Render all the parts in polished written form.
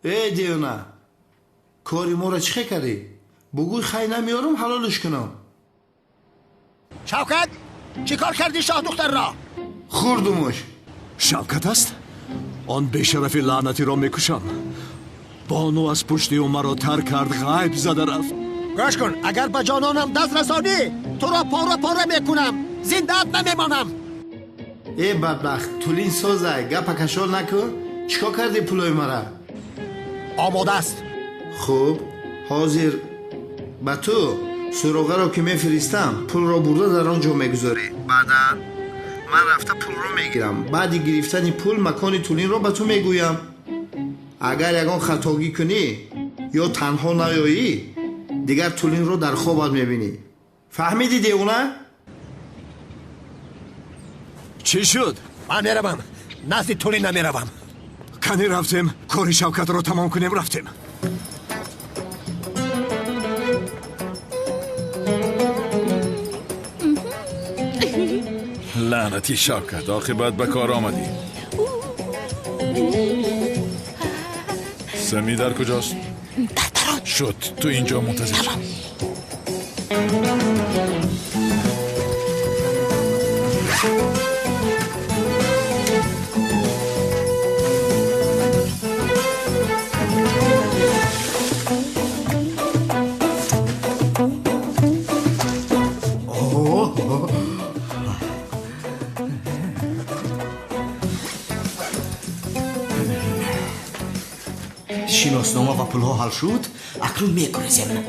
ای دیونا کاری ما را چه کردی؟ بگوی خیلی نمیارم حلالش کنم. شوکت چی کار کردی شاه دختر را؟ خوردمش. شوکت است؟ آن بیشرفی لعنتی را میکشم. بانو از پشتی او مرا تر کرد، غیب زده رفت. گوش کن، اگر به جانانم دست رسانی تو را پاره میکنم، زنده‌ات نمیمانم. ای بدبخت تولین سازه گپا کشال نکن. چیکار کردی پولای مرا؟ آماده است. خوب حاضر با تو سراغه را که میفرستم پول را برده در آنجا میگذاری. بعدا من رفته پول را میگیرم. بعد گرفتن پول مکان تولین را به تو میگویم. اگر یگان خطاگی کنی یا تنها نیایی دیگر تولین را در خوابت میبینی. فهمیدی دیوانه؟ چی شد؟ من میروم، نزد تولین نمیروم. کنی رفتیم کاری شوکت را تمام کنیم رفتیم. لعنتی شوکت، عاقبت به کار آمدی. سمی در کجاست؟ شد تو اینجا منتظر شد. شناسنامه و پولها حل شد، اکنون میگریزیم.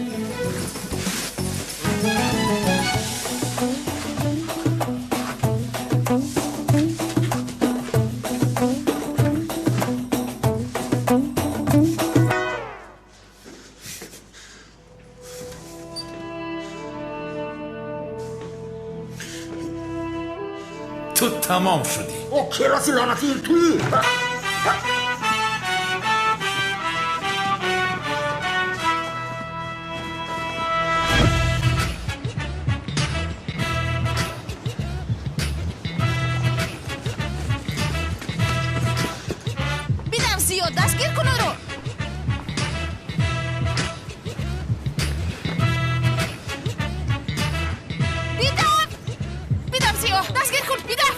تو تمام شدی. او کراسی لعنتی توی دستگیر کن رو. بیدم سیاه دستگیر کن. بیدم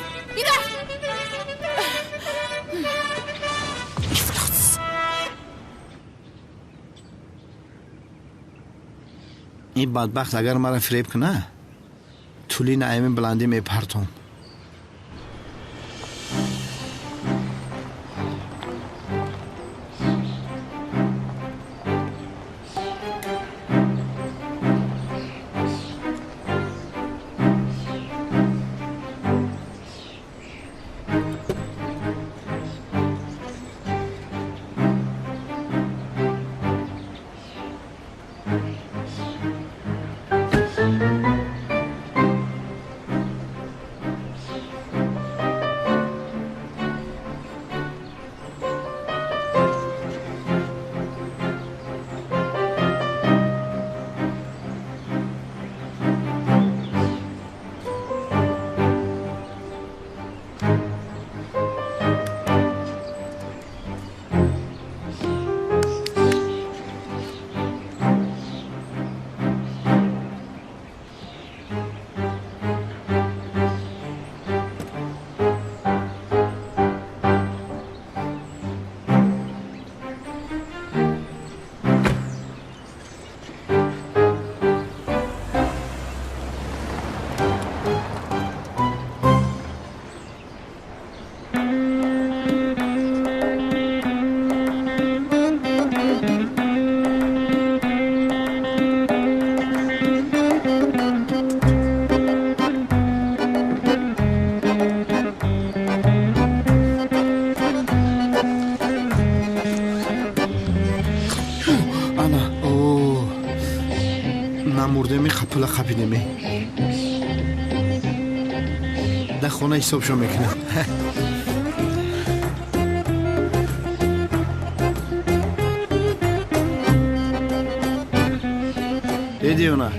افلاس. این بدبخت اگر مرا فریب کنه تولی نعیم بلندی میپرتم. پول خپیده می در خونه حسابشو میکنم. دیدیونا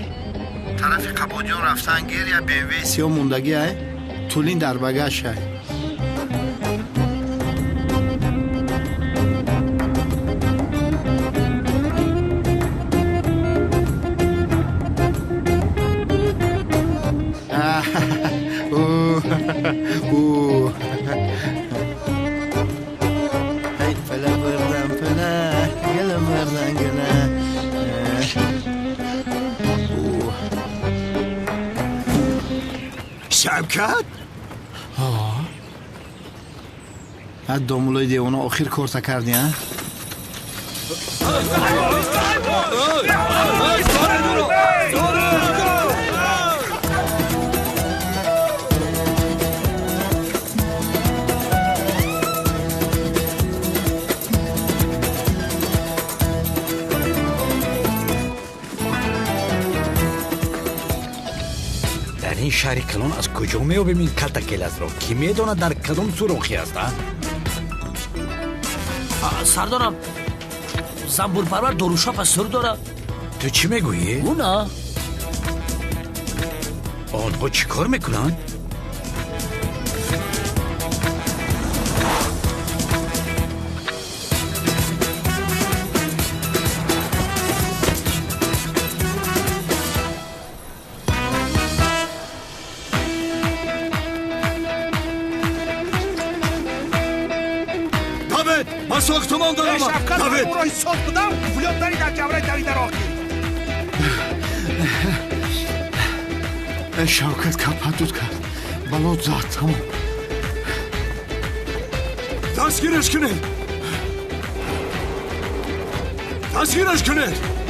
طرف قبادیان رفتن گیر یا بیوی سیاه موندگی های تولین در بگش های. Shavkat? بعد دامولای دیوانه آخر کارتا کردی ها؟ در این شهر کلان از کجا میابیم این کلتکیلز را؟ کی میداند در کدام سوراخی است؟ سردارم زنبور پرور دروشا پس سر داره. تو چی میگویی؟ اونا آنها چی کار میکنند؟ David! من ساختمان دارم! David! برای ساخت بودم فولیات داری در جبرای دویده را کی Shavkat kapadud کرد بلاد زد تمام دستگیرش کنید! دستگیرش کنید!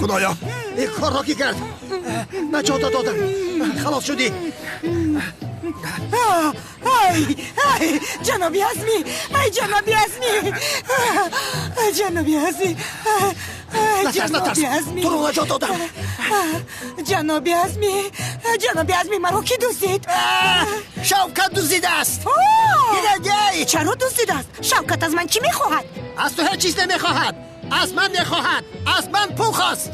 خدایا این کار را کی کرد؟ نجات دادم خلاص شدی جنابی ازمی ای جنابی ازمی جنابی ازمی جنابی ازمی تو رو نجات دادم جنابی ازمی مرا کی دوستید؟ شوکت دوزیده است دیگه چرا دوستید است؟ شوکت از من چی میخواهد؟ از تو هیچ چیز نمیخواهد از من میخواهد از من پول خواست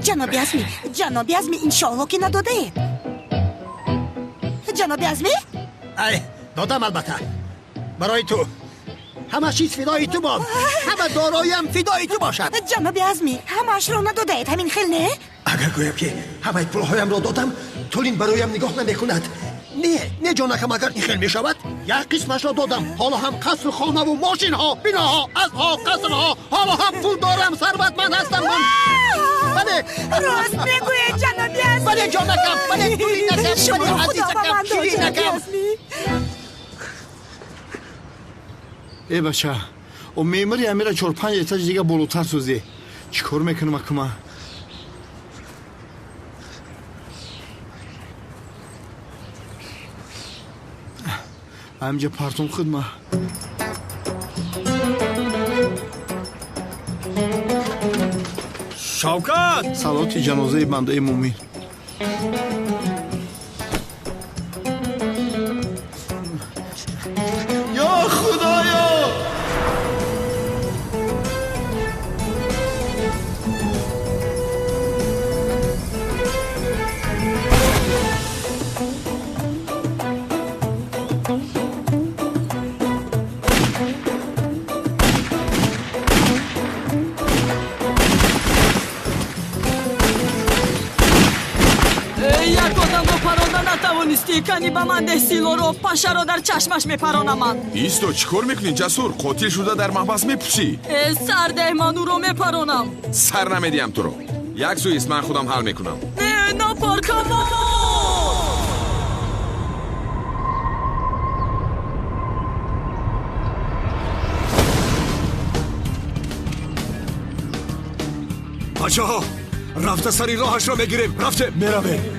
جنابی ازمی انشاءالله که نداده اید جنابی ازمی؟ ای دادم البته برای تو همه چیز فدای تو باد همه دارایم فدای تو باشد جنابی ازمی همش را نداده اید همین خیل نه؟ اگر گویم که همه پولهایم را دادم طولین برایم نگاه نمیکند نه جانکم اگر این خیل میشود یک قسمش را دادم حالا هم قصر خانه و ماشین ها بیناها اسبها قصرها حالا هم پول دارم ثروتمند هستم من بله راست میگوید جنابی ازمی بله جانکم بله دوری نکم شما بله خدا عزیزکم بمند شیری جنابی نکم ازمی ای بچه و میمری امیره 4-5 اتاج دیگه بالاتر سوزی چی کار میکنم اکما؟ همینجا پرتون خدمه شوکت! صلات جنازه بنده مومین یا خدایا یک آدم رو پرانده نتوانستی کنی به من ده سیلو رو پشه رو در چشمش میپرانم من ایستو چیکار میکنی جسور قاتل شده در محبس میپوشی سرده من او رو میپرانم سر نمیدیم تو رو یک سو ایست من خودم حل میکنم نه نپارکم بچه ها رفته سری راهش را میگیریم رفته میرویم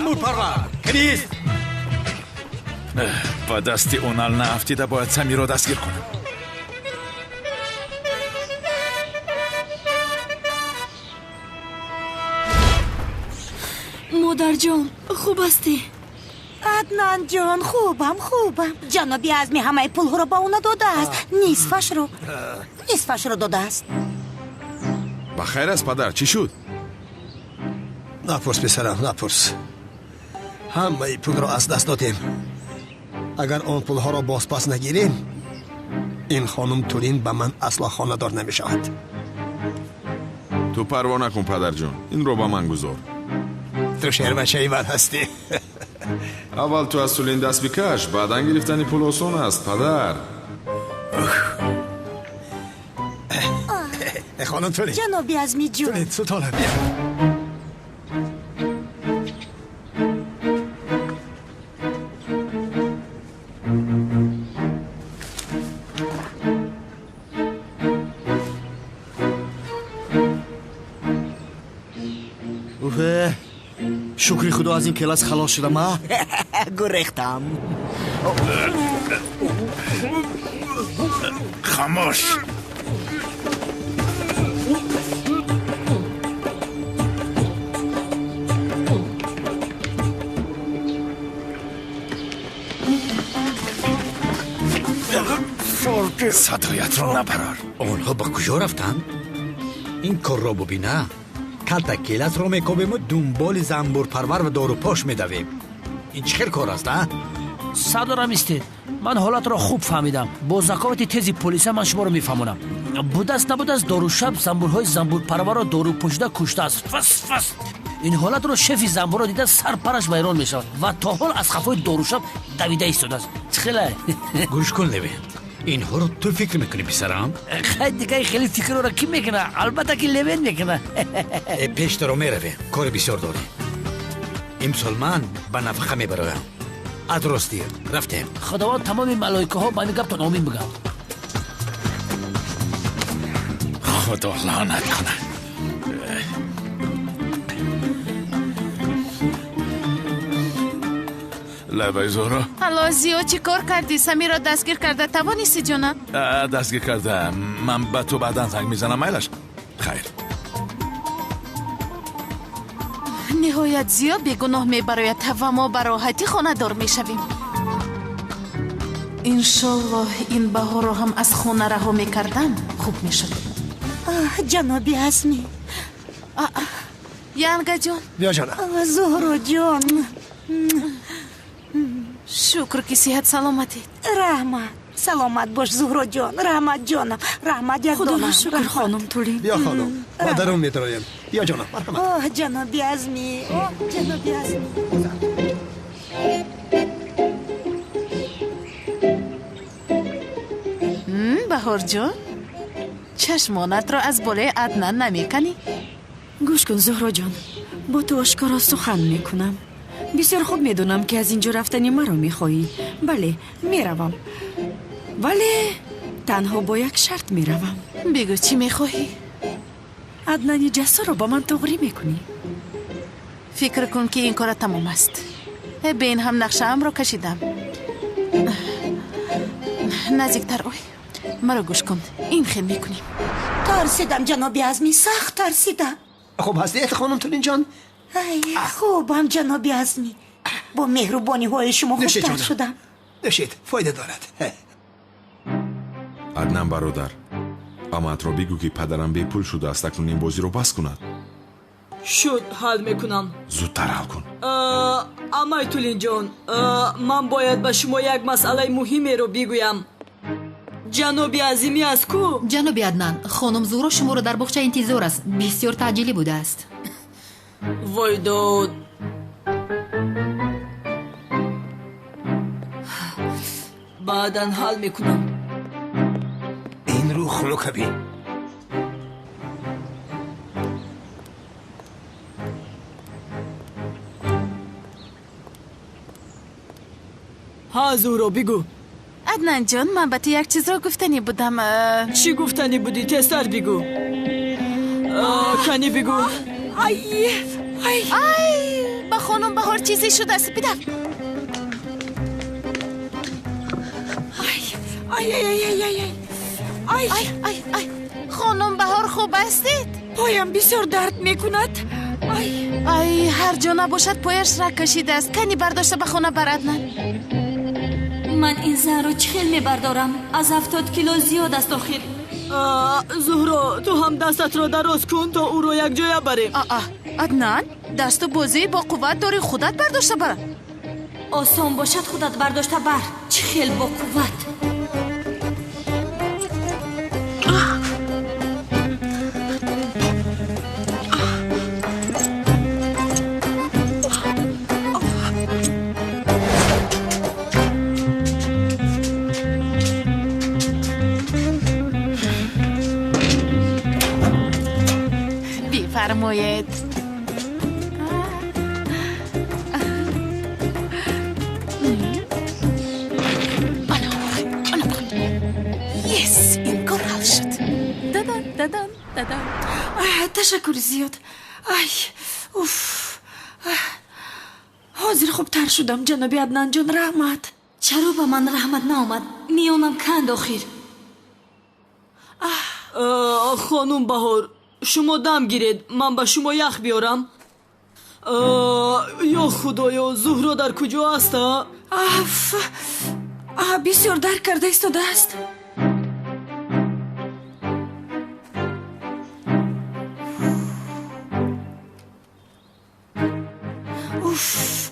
زنبور پرور کریست با دستی اونال نافتیده باید سمی رو دستگیر کنم. مادر جان خوب هستی؟ عدنان جان خوبم جنابی عزمی همه پول رو با اونا داده است نصفش رو داده است بخیر است پدر، چی شد؟ نپرس پسرم نپرس. همه پول را از دست دادیم. اگر آن پول ها را باز پس نگیریم این خانم تولین به من اصلا خانه‌دار نمی شود. تو پروا نکن پدر جان، این رو با من گذار. تو شعر و شیور هستی. اول تو از تولین دست بکش، بعدن گرفتنی پول آسان است پدر. خانم تولین جنابی عزمی جان تولین سلطانه بیا. شکری خدا از این کلاس خلاص شدم ها. گریختم خاموش. صدایت رو نبرار. آنها با کجا رفتن؟ این کار را ببینه کلتا کلاس رو میکوبیم و دنبال زنبور پرور و دارو پاش میدویم. این چه خیلی کار است ها؟ صدارم استید من حالت را خوب فهمیدم. با ذکاوت تیزی پلیس من شما رو میفهمونم. بود است نبود است دارو شب زنبورهای زنبور پرور را دارو پوشیده کشته است. فس این حالت رو شفی زنبور را دیده سرپرش ویران میشود و تا حال از خفای دارو شب دویده ایستاده است. خیلی گوش کن لبه، اینها رو تو فکر میکنی پسرم؟ دیگه خیلی فکر رو کی میکنه؟ البته که لبن میکنه. پیش رو میرویم، کار بسیار داری. امسال من به نفخه میبرایم. ادرستی رفتیم. خداوند تمام ملائکه ها با این گپ آمین بگم. خدا لعنت کنه. لبه زورا حالا زیو چی کار کردی؟ سمی را دستگیر کرده توانیستی جانا؟ دستگیر کرده. من به تو بعداً زنگ میزنم میلش. خیر. نهایت زیو بیگناه میبراید و ما براحتی خانه دار میشویم. انشالله این بها رو هم از خونه رها میکردم خوب میشد. جنابی عزمی ینگه جان بیا جانم. زهرا جان شکر که صحت سلامتی. رحمت سلامت باش زهرا جان. رحمت جانم رحمت یک خدا دانم. شکر خانم تولین. بیا خانم ما درون میدرایم. بیا جانم مرحمت. جنابی عزمی جنابی عزمی بهار جان چشمانت را از بالای عدنان نمیکنی؟ گوش کن زهرا جان، با تو آشکارا سخن میکنم. بسیار خوب میدونم که از اینجا رفتنی مرا میخواهی. بله میروم، ولی تنها با یک شرط میروم. بگو چی میخواهی؟ عدنان جسور رو با من تغری میکنی. فکر کن که این کار تمام است. به این هم نقشه ام را کشیدم. نزدیکتر اوی مرا گوش کن. این خیل میکنیم. ترسیدم جنابی عزمی سخت ترسیدم. خوب هستید خانم تولین جان؟ خوبم جنابی عزمی. با مهربانی های شما نوشید خوبتر جانم. شدم. نوشید فایده دارد. عدنان برادر، امت را بگو که پدرم بی پول شده است اکنون این بازی رو بس کند. شد حل میکنم. زودتر حل کن. اما تولین جان من باید به شما یک مسئله مهمی رو بگویم. جنابی عظیمی از کو؟ جنابی عدنان خانم زهرا شما رو در باغچه انتظار است. بسیار تعجیلی بوده است. وای داد. بعداً حل میکنم. این رو خلوک بین. ها زهرا بگو. عدنان جان من به تو یک چیز را گفتنی بودم. چی گفتنی بودی؟ تستر بگو. کنی بگو. ای با خانم بهار چیزی شده است. بدو. ای ای ای ای ای ای ای خانم بهار خوب هستید؟ پایم بسیار درد میکند. ای هر جا نباشد پایش را کشیده است. کنی برداشته به خانه بردن. من این زن رو چخیل میبردارم. از 70 کیلو زیاد است آخر. زهرا تو هم دستت را دراز کن تا او رو یک جای بریم. عدنان دست بازی با قوت داری خودت برداشته بر. آسان باشد خودت برداشته بر. چخیل با قوت. فرمایید. یس این کار حل شد. دادان تشکر زیاد. اوف حاضر خوب تر شدم جناب عدنان جان. رحمت. چرا به من رحمت نامد؟ میونم کند آخر. خانم بهار شما دم گیرید من به شما یخ بیارم. یا خدایا زهرا در کجا است؟ بسیار درد کرده ایستاده است. اوف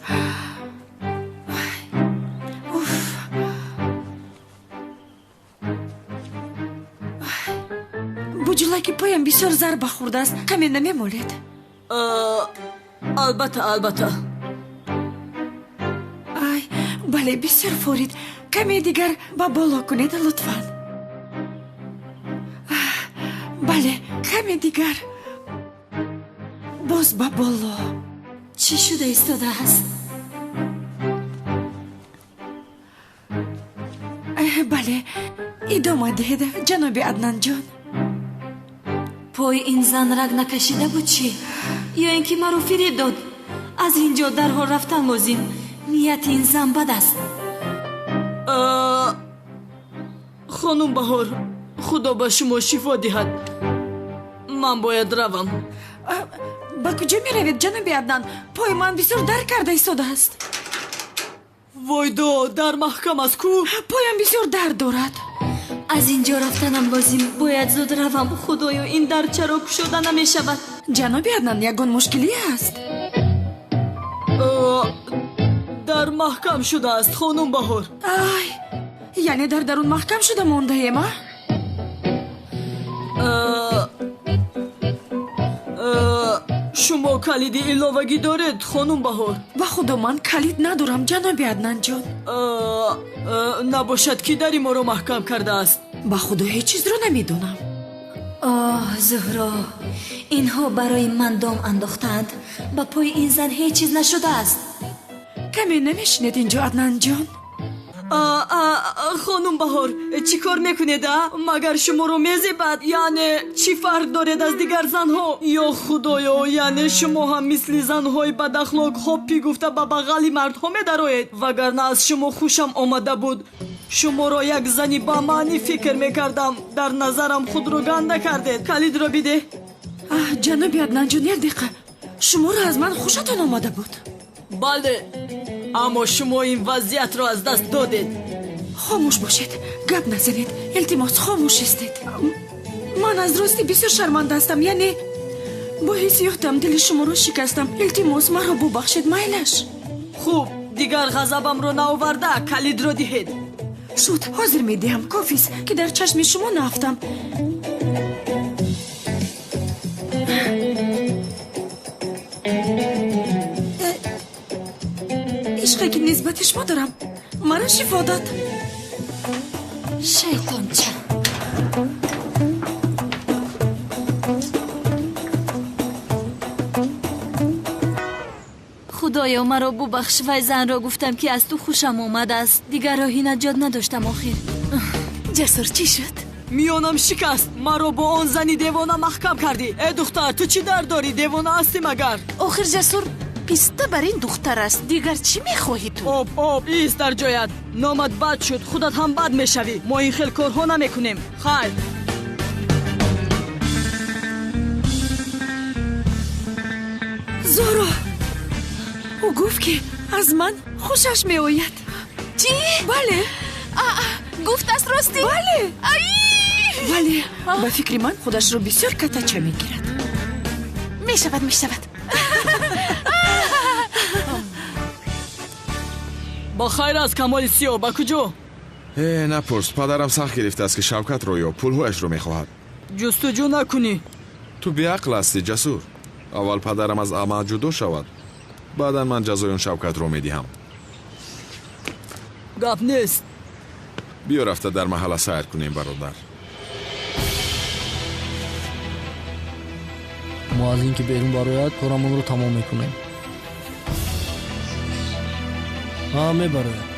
بوجلاکی پایم بسیار ضربه خورده است. کمی نمیمالید؟ البته. بله بسیار فورید. کمی دیگر با بالا کنید لطفا. بله کمی دیگر. باز با بالا. چی شده ایستاده است؟ بله ادامه دهید جناب عدنان جان. پای این زن رگ نکشیده بود چی؟ یا اینکه مرا فریب داد؟ از اینجا درها رفتن لازم. نیت این زن بد است. خانم بهار خدا به شما شفا دهد. من باید روم. با کجا می روید جناب عدنان؟ پای من بسیار درد کرده ایستاده است. وایدا در محکم است کو؟ پایم بسیار درد دارد. از اینجا رفتنم لازم. باید زود روم. خدایا این در چرا گشوده نمی شود؟ جناب عدنان یگان مشکلی است. در محکم شده است خانم بهار. یعنی در درون محکم شده مانده ایم؟ شما کلید علاوگی دارید خانم بهار؟ با خدا من کلید ندارم جناب عدنان جان. نباشد که دری ما رو محکم کرده است. با خدا هیچ چیز رو نمیدونم. زهرا اینها برای من دام انداختند. با پای این زن هیچ چیز نشده است. کمی نمیشنید اینجا عدنان جان؟ خانم بهار چی کار میکنید؟ مگر شما رو میزیبد؟ یعنی چی فرق دارید از دیگر زنها؟ یا خدایا یعنی شما هم مثل زنهای بد اخلاق هاپی گفته به بغل مردها میدروید؟ وگرنه از شما خوشم آمده بود. شما را یک زنی با معنی فکر میکردم. در نظرم خود رو گنده کردید. کلید را بیده. جناب عدنان جان یک دقیقه. شما را از من خوشتان آمده بود؟ بله اما شما این وضعیت را از دست دادید. خاموش باشید. گپ نزنید. التماس خاموش استید. من از راستی بسیار شرمنده هستم. یعنی با حسیاتم دل شما رو شکستم. التماس مرا ببخشید مایلش. خوب دیگر غضبم رو نآورده. کلید رو دهید. شد حاضر میدهم. کافیست که در چشم شما نافتم. عشقی که نسبت شما دارم مرا شفا داد. شیطان چه خدایا مرا ببخش. و زن را گفتم که از تو خوشم آمد است. دیگر راهی نجات نداشتم آخر. جسور چی شد؟ میانم شکست. مرا با آن زنی دیوانه محکم کردی. ای دختر تو چی در داری؟ دیوانه هستی مگر؟ آخر جسور پسته بر این دختر است. دیگر چی میخواهی تو؟ اوب ایست در جایت. نامت بد شد، خودت هم بد میشوی. ما این خیل کارها نمیکنیم. خیر. زورو او گفت که از من خوشش میآید. چی؟ بله. گفت است راستی؟ بله. ولی به فکر من خودش رو بسیار کتچه میگیرد. میشود. با خیر از کمال سیاه با کجا؟ نپرس، پدرم سخت گرفته است که شوکت رو یا پولهایش رو میخواهد. جستجو نکنی. تو بیعقل هستی جسور. اول پدرم از اما جدا شود، بعدا من جزای اون شوکت رو میدیم. گپ نیست. بیا رفته در محله سیر کنیم برادر. ما از اینکه بیرون برایت کارمون رو تمام میکنیم. میبراید.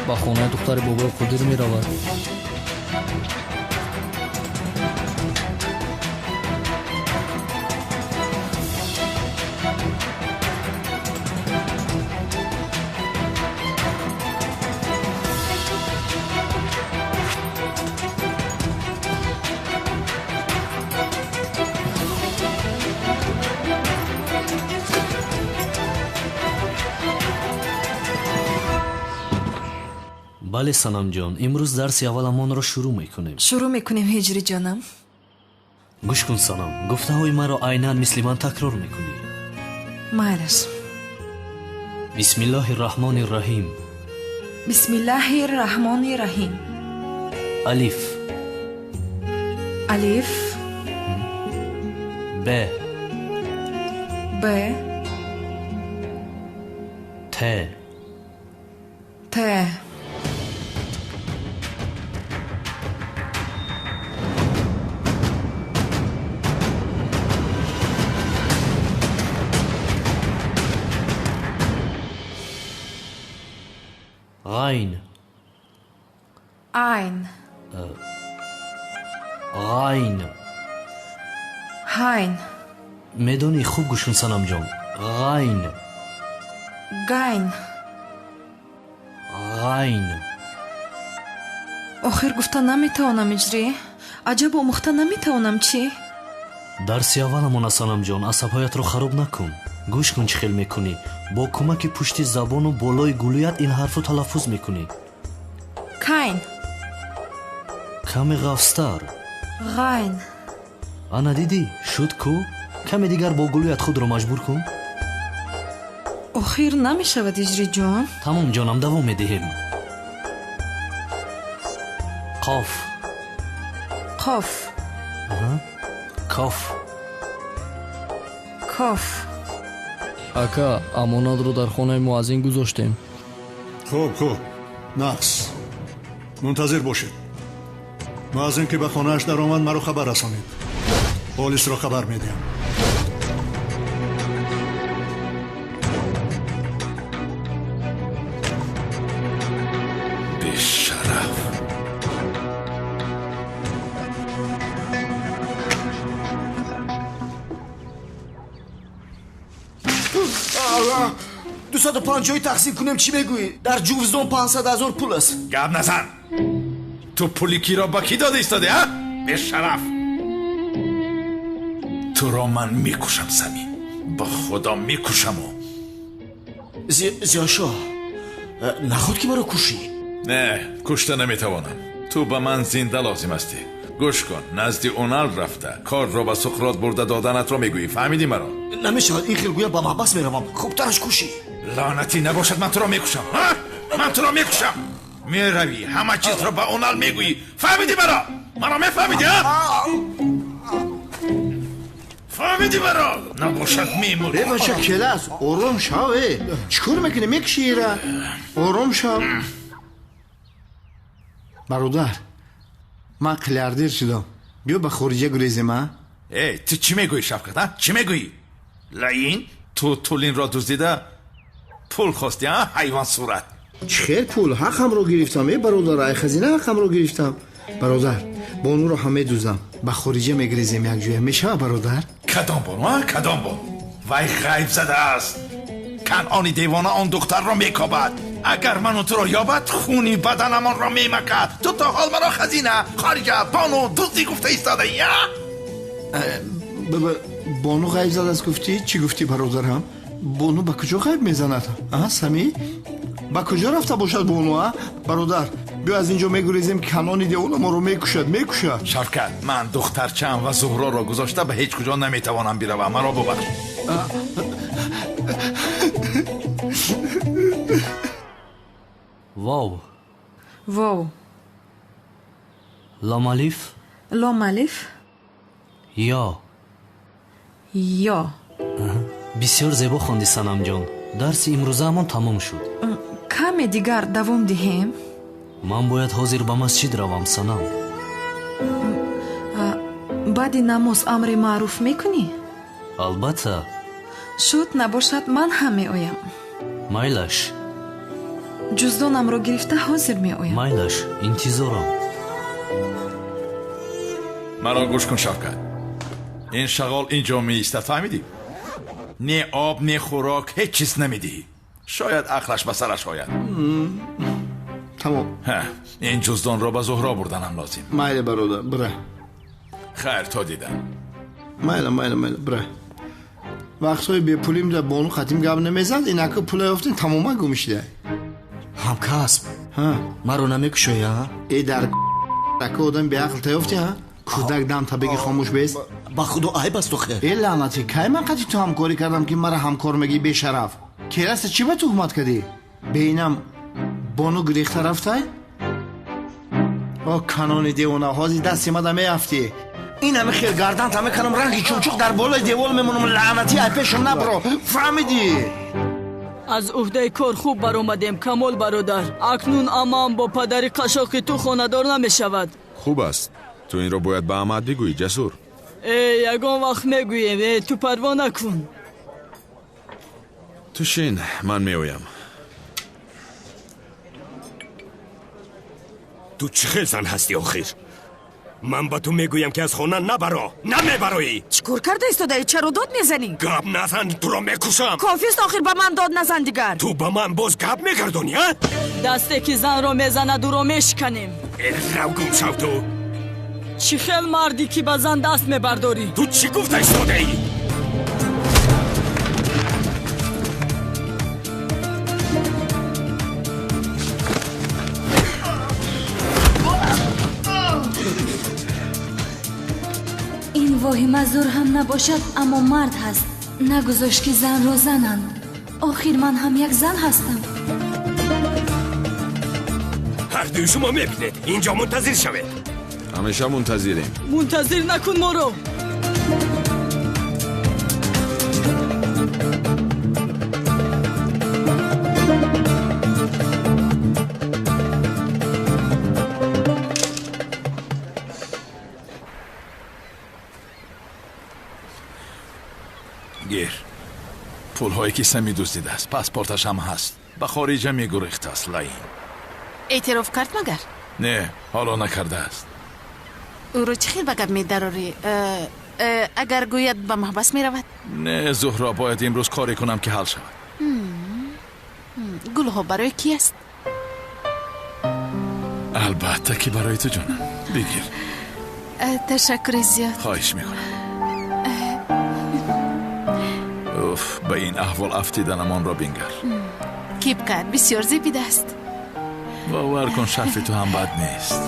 با خونه دختر بابا قدر می رود. بله سنم جان، امروز درس اولمان را شروع میکنیم. هجری جانم. گوش کن سنم، گفته های مرا عیناً مثل من تکرار میکنی. مایلش. بسم الله الرحمن الرحیم. بسم الله الرحمن الرحیم. الف. ب. ت. غین. هاین. میدونی خوب گوشون سنم جان. گاین. آخر گفتن نمیتوانم اجری. عجب آموخته نمیتوانم چی؟ درسی اولمون سنم جان، عصبهایت رو خراب نکن. گوش کن چه خیل میکنی. با کمک پشت زبان و بالای گلویت این حرف رو تلفظ میکنی. کاین. کمی غفستر. غاین. آنا دیدی شد کو. کمی دیگر با گلویت خود رو مجبور کن. آخر نمیشود اجری جان. تمام جانم، دوام میدهیم. قاف. کاف. اکا امانت رو در خانه مؤذن گذاشتیم. خوب نقص منتظر باشید. مؤذن که به خانهش در آمد مرا خبر رسانید. پلیس را خبر میدیم. بیشرف. دوصد و 50 تقسیم کنیم چی بگویی؟ در جوزدون 500,000 پول است. گپ نزن. تو پولی کی را با کی داده ایستاده ها؟ به شرف. تو را من میکشم سمی. با خدا میکشم. زیاشا نخود که مرا کشی. نه کشته نمیتوانم. تو به من زنده لازم هستی. گوش کن، نزدی اونال رفته کار را به سقراط برده دادنت را میگویی. فهمیدی مرا؟ نمیشود این خیلگویا با محبس میروم. خوبترش کشی. لعنتی نباشد من تو را میکشم. من تو را میکشم. میروی همه چیز را به اونال میگویی. فهمیدی مرا میفهمیدی ها؟ فهمیدی مرا؟ نباشد میمونی. بباشد کلاس آرام شو. چیکار میکنی؟ میکشی را. آرام شو. برادر من قلیاردیر شدم. بیا به خارجه گریزیم ها. ای تو چی میگویی شفقت ها؟ چی میگویی؟ لاین تو تولین را دزدیده پول خواستی ها حیوان صورت. چخیر پول حقم رو گرفتم ای برادر ای خزینه حقم رو گرفتم برادر بانو رو همه دوزم به خارجه میگریزیم یک جویه میشه برادر کدام بانو ها؟ کدام بانو؟ وای غیب زده است کنعانی دیوانه آن دختر را میکابد اگر منو تو را یابد خونی بدنمان را میمکد تو تا حال مرا خزینه خارجه بانو دزدی گفته ایستاده یا بانو غیب زده است گفتی چی گفتی برادرم بانو به کجا غیب میزند ها سمی با کجا رفته باشد بانو ها برادر بیا از اینجا میگریزیم کنانی دیوانه ما رو میکشد شفقت من دخترچم و زهرا را گذاشته به هیچ کجا نمیتوانم بروم مرا ببخش واو واو لام الف لام الف یا یا بسیار زیبا خوندی санам ҷон дарси имрӯзаамон тамом шуд каме дигар давом диҳем ман бояд ҳозир ба масҷид равам санам баъди намоз амри маъруф мекунӣ албатта шуд набошад ман ҳам меоям майлаш ҷуздонамро гирифта ҳозир меоям майлаш интизорам маро гӯш кун шавкат ин шағол инҷо меистад фаҳмидӣ не об не хӯрок ҳеҷ чиз намедиҳӣ шояд ақлаш ба сараш ояд тамом ин ҷуздонро ба зуҳро бурданам лозим майли бародар бира хайр то дидан майли бира вақтҳои бепулим да бону хатим гап намезад инака пула ёфтин тамома гумшида ҳамкасб маро намекушоя э дар ака одам беақл таёфти кӯдак дам табиги хомӯш бест ба худо айб аст охир э лаънати кай ман қати ту ҳамкорӣ кардам ки мара ҳамкор мегӣ бешараф кераста чӣ ба тӯҳмат кардӣ беинам бону гирехта рафтай о канони девона ҳози дасти мада меафтӣ ин ҳаме хел гарданта мекардам ранги чумчуқ дар болои девор мемонам лаънати ай пешам набро фаҳмидӣ аз уҳдаи кор хуб баромадем камол бародар акнун амаам бо падари қашоқи ту хонадор намешавад хуб аст ту инро бояд ба амаат бигӯӣ ҷасур ягон вақт мегӯем ту парво накун ту шин ман меоям ту чӣ хел зан ҳастӣ охир ман ба ту мегӯям ки аз хона набаро намебароӣ чӣ кор карда истодаӣ чаро дод мезанӣ гап назан туро мекушам кофист охир ба ман дод назан дигар ту ба ман боз гап мегардонӣ дасте ки занро мезанад ӯро мешиканем рав гум шав ту чӣ хел мардӣ ки ба зан даст мебардорӣ ту чӣ гуфта истодаӣ ин воҳима зур ҳам набошад аммо мард ҳаст нагузошт ки занро зананд охир ман ҳам як зан ҳастам ҳардуи шумо мебинед инҷо мунтазир шавед ҳамеша мунтазирем мунтазир накун моро гир пулҳое ки са медуздидааст паспорташ ҳам ҳаст ба хориҷа мегурехтааст лаин эътироф кард магар не ҳоло накардааст ӯро чӣ хел ба гап медарорӣ агар гӯяд ба маҳбас меравад не зуҳро бояд имрӯз коре кунам ки ҳал шавад гулҳо барои ки аст албатта ки барои ту ҷонам бигир ташаккури зиёд хоҳиш мекунам уф ба ин аҳвол афтиданамонро бингар кип кард бисёр зебидааст бовар кун шарфи ту ҳам бад нест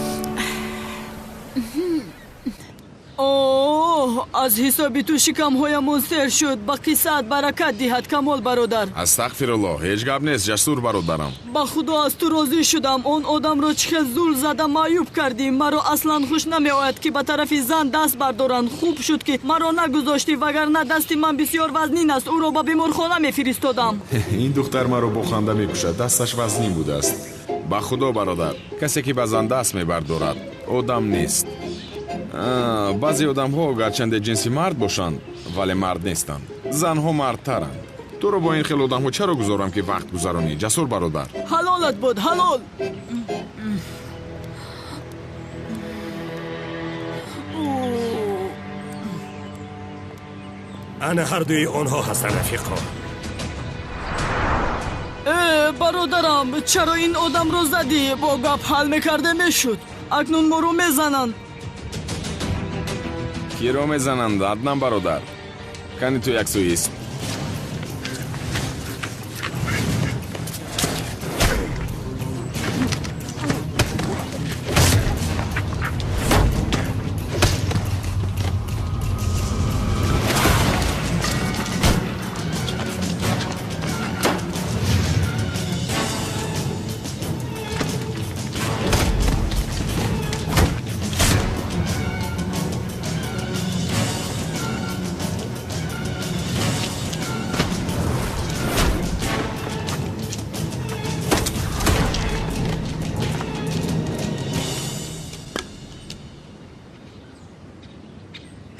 аз ҳисоби ту шикамҳоямон сер шуд ба қиссаат баракат диҳад камол бародар астағфируллоҳ ҳеҷ гап нест ҷасур бародарам ба худо аз ту розӣ шудам он одамро чӣ хел зул зада маъюб кардӣ маро аслан хуш намеояд ки ба тарафи зан даст бардоранд хуб шуд ки маро нагузоштӣ вагарна дасти ман бисёр вазнин аст ӯро ба беморхона мефиристодам ин духтар маро бо ханда мекушад дасташ вазнин будааст ба худо бародар касе ки ба зан даст мебардорад одам нест баъзе одамҳо гарчанде ҷинси мард бошанд вале мард нестанд. занҳо мардтаранд. туро бо ин хел одамҳо чаро гузорам ки вақт гузаронӣ? ҷасур бародар. ҳалолат буд, ҳалол. ана ҳардуи онҳо ҳастанд рафиқо. бародарам, чаро ин одамро задӣ? Бо гап ҳал мекарда мешуд. акнун моро мезананд. киро мезананд? аднан бародар. кани ту як суист.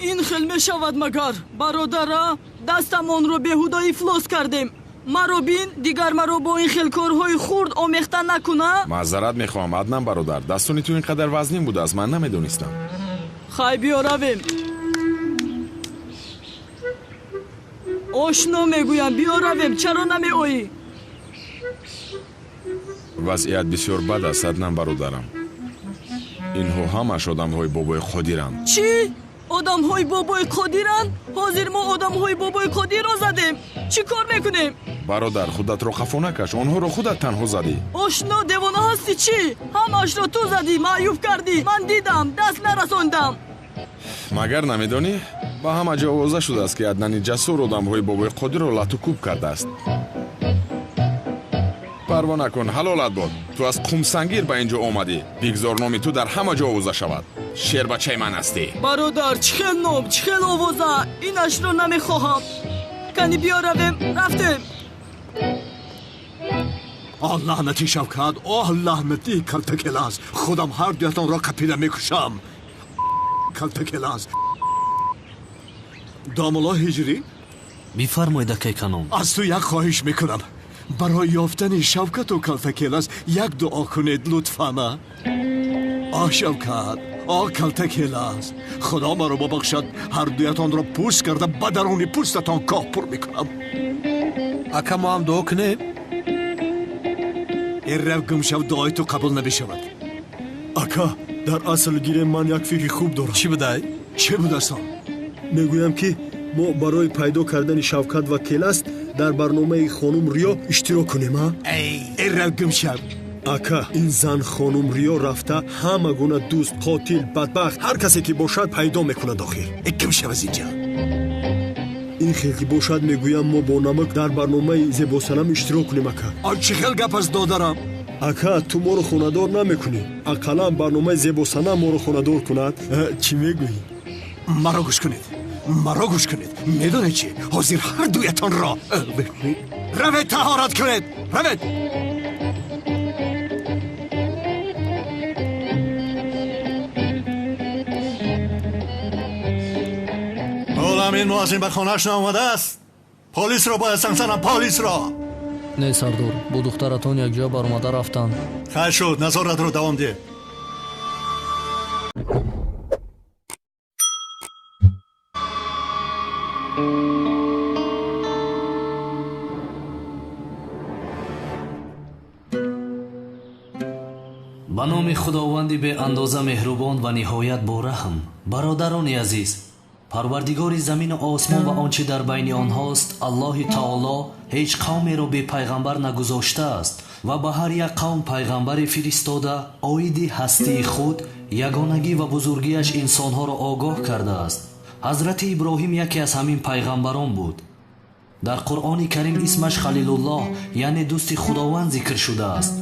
ин хел мешавад магар? бародара, дастамонро беҳуда ифлос кардем. маро бин, дигар маро бо ин хел корҳои хурд омехта накуна. маъзарат мехоҳам аднан бародар. дастуни ту ин қадар вазнин будааст, ман намедонистам. хай биё равем. ошно мегӯям, биё равем. чаро намеоӣ? вазъият бисёр бад аст аднан бародарам. инҳо ҳамаш одамҳои бобои қодиранд. чӣ? одамҳои бобои қодиранд? ҳозир мо одамҳои бобои қодирро задем. чӣ кор мекунем? бародар, худатро хафо накаш. онҳоро худат танҳо задӣ. ошно, девона ҳастӣ чӣ? ҳамаашро ту задӣ, маъюб кардӣ. ман дидам, даст нарасондам. магар намедонӣ? ба ҳама ҷо овоза шудааст ки аднани ҷасур одамҳои бобои қодирро латукуб кардааст. парво накун, ҳалолат бод. ту аз қумсангир ба ин ҷо омадӣ. бигзор номи ту дар ҳама ҷо овоза шавад. шербачаи ман ҳастӣ. бародар, чӣ хел ном, чӣ хел овоза? инашро намехоҳам. кани биё равем, рафтем. آه لعنتی شوکت، آه لعنتی کلتکلاز. خودم هر دویتان را کپیده میکشم. کلتکلاز. داملا هجری؟ میفرمایید اکیکانم. از تو یک خواهش میکنم. برای یافتن شوکت و کلتکلاز یک دعا کنید لطفاً. آه شوکت، آه کلتکلاز. خدا ما رو ببخشد، هر دویتان را پوست کرده به درون پوستتان کاه پر میکنم. اکا ما هم دعا کنیم؟ این رو گم شو دعای تو قبول نمیشود. ака дар асл гирем ман як фикри хуб дорам. چی بدهی؟ چه بودستان؟ мегӯям ки мо барои пайдо кардани шавкат ва келаст дар барномаи хонум риё иштирок кунем. این رو گم شو. ака ин зан хонум риё рафта ҳама гуна дӯст, қотил, бадбахт ҳар касе ки бошад пайдо мекунад охир. گم شو از اینجا. ин хел ки бошад мегӯям мо бо намак дар барномаи зебосанам иштирок кунем ака. آن چه خیل گپ از دادرم؟ ака ту моро хонадор намекунӣ. ақаллан барномаи зебосанам моро хонадор кунад. чӣ мегӯӣ? مرا گوش کنید. مرا گوش کنید. میدونید چی؟ حاضر هر دویتان را روید طهارت کنید. روید. ҳолам ин муаззин ба хонааш наомадааст. полисро бояд сангсанам, полисро. не сардор, бо духтаратон якҷо баромада рафтанд. хайр шуд, назоратро давом диҳ. ба номи худованди беандоза меҳрубон ва ниҳоят бораҳм. бародарони азиз, парвардигори замину осмон ва он чи дар байни онҳост, аллоҳи таоло ҳеҷ қавмеро бепайғамбар нагузоштааст ва ба ҳар як қавм пайғамбаре фиристода оиди ҳастии худ, ягонагӣ ва бузургиаш инсонҳоро огоҳ кардааст. ҳазрати иброҳим яке аз ҳамин пайғамбарон буд. дар қуръони карим исмаш халилуллоҳ, яъне дӯсти худованд зикр шудааст.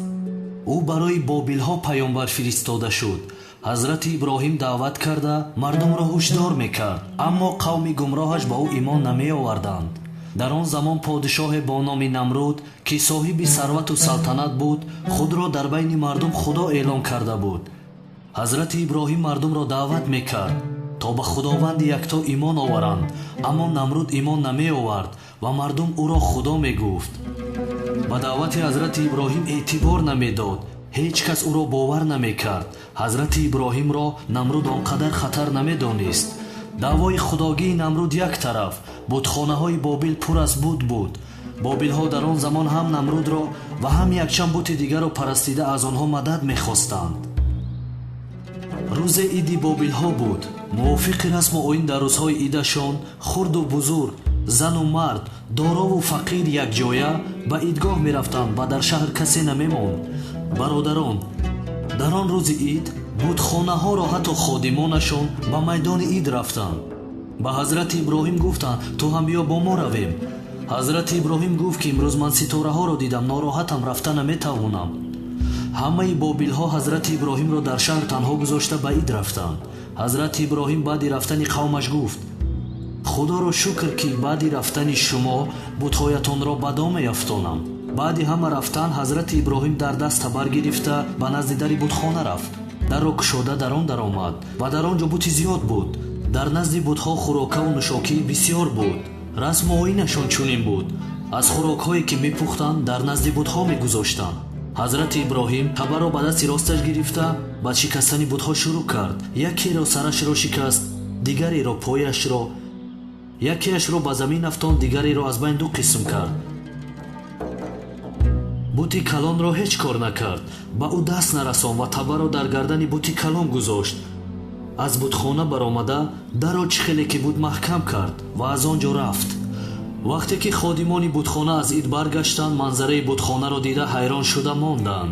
ӯ барои бобилҳо паёмбар фиристода шуд. ҳазрати иброҳим даъват карда мардумро ҳушдор мекард, аммо қавми гумроҳаш ба ӯ имон намеоварданд. дар он замон подишоҳе бо номи намруд, ки соҳиби сарвату салтанат буд, худро дар байни мардум худо эълон карда буд. ҳазрати иброҳим мардумро даъват мекард то ба худованди якто имон оваранд, аммо намруд имон намеовард ва мардум ӯро худо мегуфт. ба даъвати ҳазрати иброҳим эътибор намедод, ҳеҷ кас ӯро бовар намекард. ҳазрати иброҳимро намруд он қадар хатар намедонист. даъвои худогии намруд як тараф, бутхонаҳои бобил пур аз буд буд. бобилҳо дар он замон ҳам намрудро ва ҳам якчанд бути дигарро парастида аз онҳо мадад мехостанд. рӯзе иди бобилҳо буд. мувофиқи расму оин дар рӯзҳои идашон хурду бузург, зану мард, дорову фақир якҷоя ба идгоҳ мерафтанд ва дар шаҳр касе намемонд. бародарон, дар он рӯзи ид бутхонаҳоро ҳатто ходимонашон ба майдони ид рафтанд. ба ҳазрати иброҳим гуфтанд ту ҳам биё бо мо равем. ҳазрати иброҳим гуфт ки имрӯз ман ситораҳоро дидам, нороҳатам, рафта наметавонам. ҳамаи бобилҳо ҳазрати иброҳимро дар шаҳр танҳо гузошта ба ид рафтанд. ҳазрати иброҳим баъди рафтани қавмаш гуфт: худоро шукр ки баъди рафтани шумо бутҳоятонро ба дом меафтонам. баъди ҳама рафтан ҳазрати иброҳим дар даст табар гирифта ба назди дари бутхона рафт. дарро кушода дар он даромад ва дар он ҷо бути зиёд буд. дар назди бутҳо хӯрокаву нӯшокӣ бисьёр буд. расму оинашон чунин буд. аз хӯрокҳое ки мепухтанд дар назди бутҳо мегузоштанд. ҳазрати иброҳим табарро ба дасти росташ гирифта ба шикастани бутҳо шурӯъ кард. якеро сарашро шикаст, дигареро пояшро, якеашро ба замин афтонд, дигареро аз байн ду қисм кард. бути калонро ҳеҷ кор накард, ба ӯ даст нарасон ва табарро дар гардани бути калон гузошт. аз бутхона баромада дарро чӣ хеле ки буд маҳкам кард ва аз он ҷо рафт. вақте ки ходимони бутхона аз ид баргаштанд, манзараи бутхонаро дида ҳайрон шуда монданд.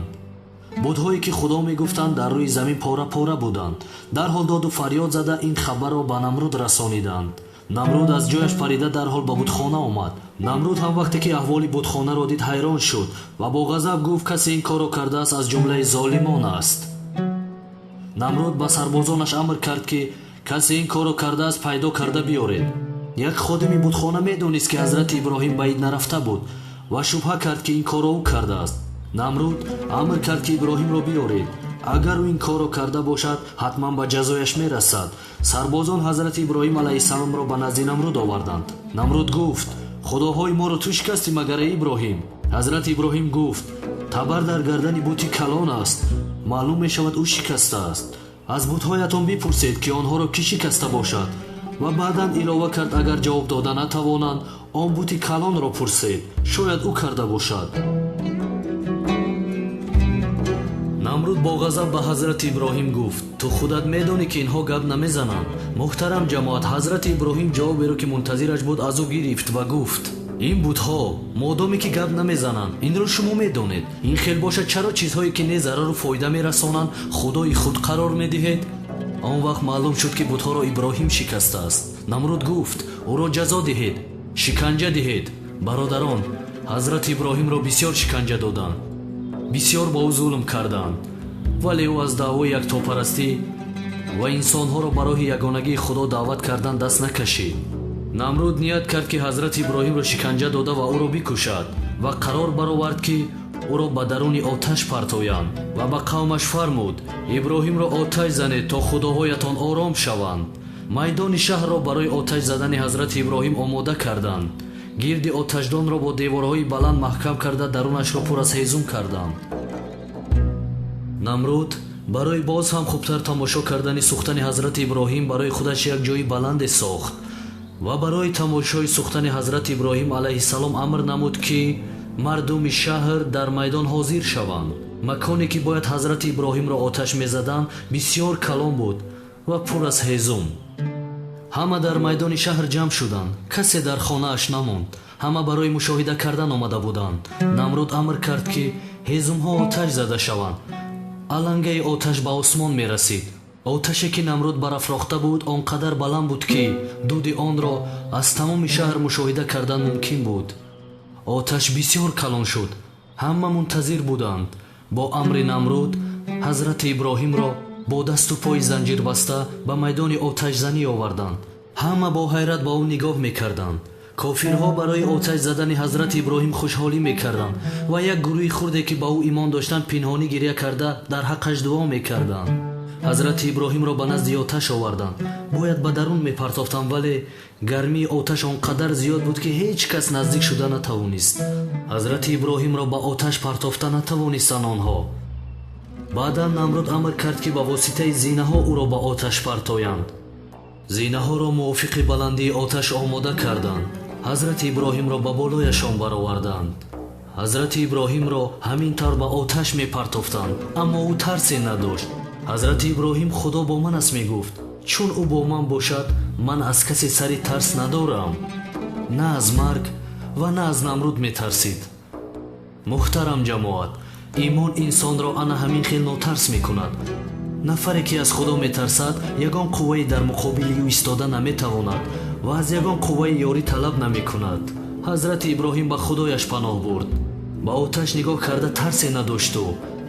будҳое ки худо мегуфтанд дар рӯи замин пора пора буданд. дарҳол доду фарёд зада ин хабарро ба намруд расониданд. намруд аз ҷояш парида дарҳол ба бутхона омад. намруд ҳам вақте ки аҳволи бутхонаро дид ҳайрон шуд ва бо ғазаб гуфт: касе ин корро кардааст аз ҷумлаи золимон аст. намруд ба сарбозонаш амр кард ки касе ин корро кардааст пайдо карда биёред. як ходими бутхона медонист ки ҳазрати иброҳим ба ид нарафта буд ва шубҳа кард ки ин корро ӯ кардааст. намруд амр кард ки иброҳимро биёред. агар ӯ ин корро карда бошад, ҳатман ба ҷазояш мерасад. сарбозон ҳазрати иброҳим алайҳиссаломро ба назди намруд оварданд. намруд гуфт: худоҳои моро ту шикастӣ магар эй иброҳим? ҳазрати иброҳим гуфт: табар дар гардани бути калон аст, маълум мешавад ӯ шикастааст. аз бутҳоятон бипурсед ки онҳоро кӣ шикаста бошад. ва баъдан илова кард: агар ҷавоб дода натавонанд, он бути калонро пурсед, шояд ӯ карда бошад. намруд бо ғазаб ба ҳазрати иброҳим гуфт: ту худат медонӣ ки инҳо гап намезананд. муҳтарам ҷамоат, ҳазрати иброҳим ҷавоберо ки мунтазираш буд аз ӯ гирифт ва гуфт: ин будҳо модоме ки гап намезананд, инро шумо медонед. ин хел бошад чаро чизҳое ки не зарару фоида мерасонанд худои худ қарор медиҳед? он вақт маълум шуд ки будҳоро иброҳим шикастааст. намруд гуфт: ӯро ҷазо диҳед, шиканҷа диҳед. бародарон, ҳазрати иброҳимро бисьёр шиканҷа доданд, бисьёр ба ӯ зулм карданд, вале ӯ аз даъвои яктопарастӣ ва инсонҳоро ба роҳи ягонагии худо даъват кардан даст накашид. намруд ният кард ки ҳазрати иброҳимро шиканҷа дода ва ӯро бикушад ва қарор баровард ки ӯро ба даруни оташ партоянд ва ба қавмаш фармуд: иброҳимро оташ занед то худоҳоятон ором шаванд. майдони шаҳрро барои оташ задани ҳазрати иброҳим омода карданд. гирди оташдонро бо деворҳои баланд маҳкам карда дарунашро пур аз ҳезум карданд. намруд барои боз ҳам хубтар тамошо кардани сӯхтани ҳазрати иброҳим барои худаш як ҷойи баланде сохт ва барои тамошои сӯхтани ҳазрати иброҳим алайҳиссалом амр намуд ки мардуми шаҳр дар майдон ҳозир шаванд. маконе ки бояд ҳазрати иброҳимро оташ мезаданд бисьёр калон буд ва пур аз ҳезум. ҳама дар майдони шаҳр ҷамъ шуданд, касе дар хонааш намонд. ҳама барои мушоҳида кардан омада буданд. намруд амр кард ки ҳезумҳо оташ зада шаванд. алангаи оташ ба осмон мерасид. оташе ки намруд барафрохта буд он қадар баланд буд ки дуди онро аз тамоми шаҳр мушоҳида кардан мумкин буд. оташ бисьёр калон шуд. ҳама мунтазир буданд. бо амри намруд ҳазрати иброҳимро бо дасту пои занҷир баста ба майдони оташзанӣ оварданд. ҳама бо ҳайрат ба ӯ нигоҳ мекарданд. кофирҳо барои оташ задани ҳазрати иброҳим хушҳолӣ мекарданд ва як гурӯҳи хурде ки ба ӯ имон доштанд пинҳонӣ гирья карда дар ҳаққаш дуо мекарданд. ҳазрати иброҳимро ба назди оташ оварданд. бояд ба дарун мепартофтанд, вале гармии оташ он қадар зиёд буд ки ҳеҷ кас наздик шуда натавонист. ҳазрати иброҳимро ба оташ партофта натавонистанд онҳо. баъдан намруд амр кард ки ба воситаи зинаҳо ӯро ба оташ партоянд. зинаҳоро мувофиқи баландии оташ омода карданд. ҳазрати иброҳимро ба болояшон бароварданд. ҳазрати иброҳимро ҳамин тавр ба оташ мепартофтанд, аммо ӯ тарсе надошт. ҳазрати иброҳим худо бо ман аст мегуфт, чун ӯ бо ман бошад, ман аз касе сари тарс надорам. на аз марг ва на аз намруд метарсид. муҳтарам ҷамоат, имон инсонро ана ҳамин хел нотарс мекунад. нафаре ки аз худо метарсад, ягон қувваи дар муқобили ӯ истода наметавонад ва аз ягон қувваи ёрӣ талаб намекунад. ҳазрати иброҳим ба худояш паноҳ бурд. ба оташ нигоҳ карда тарсе надошту.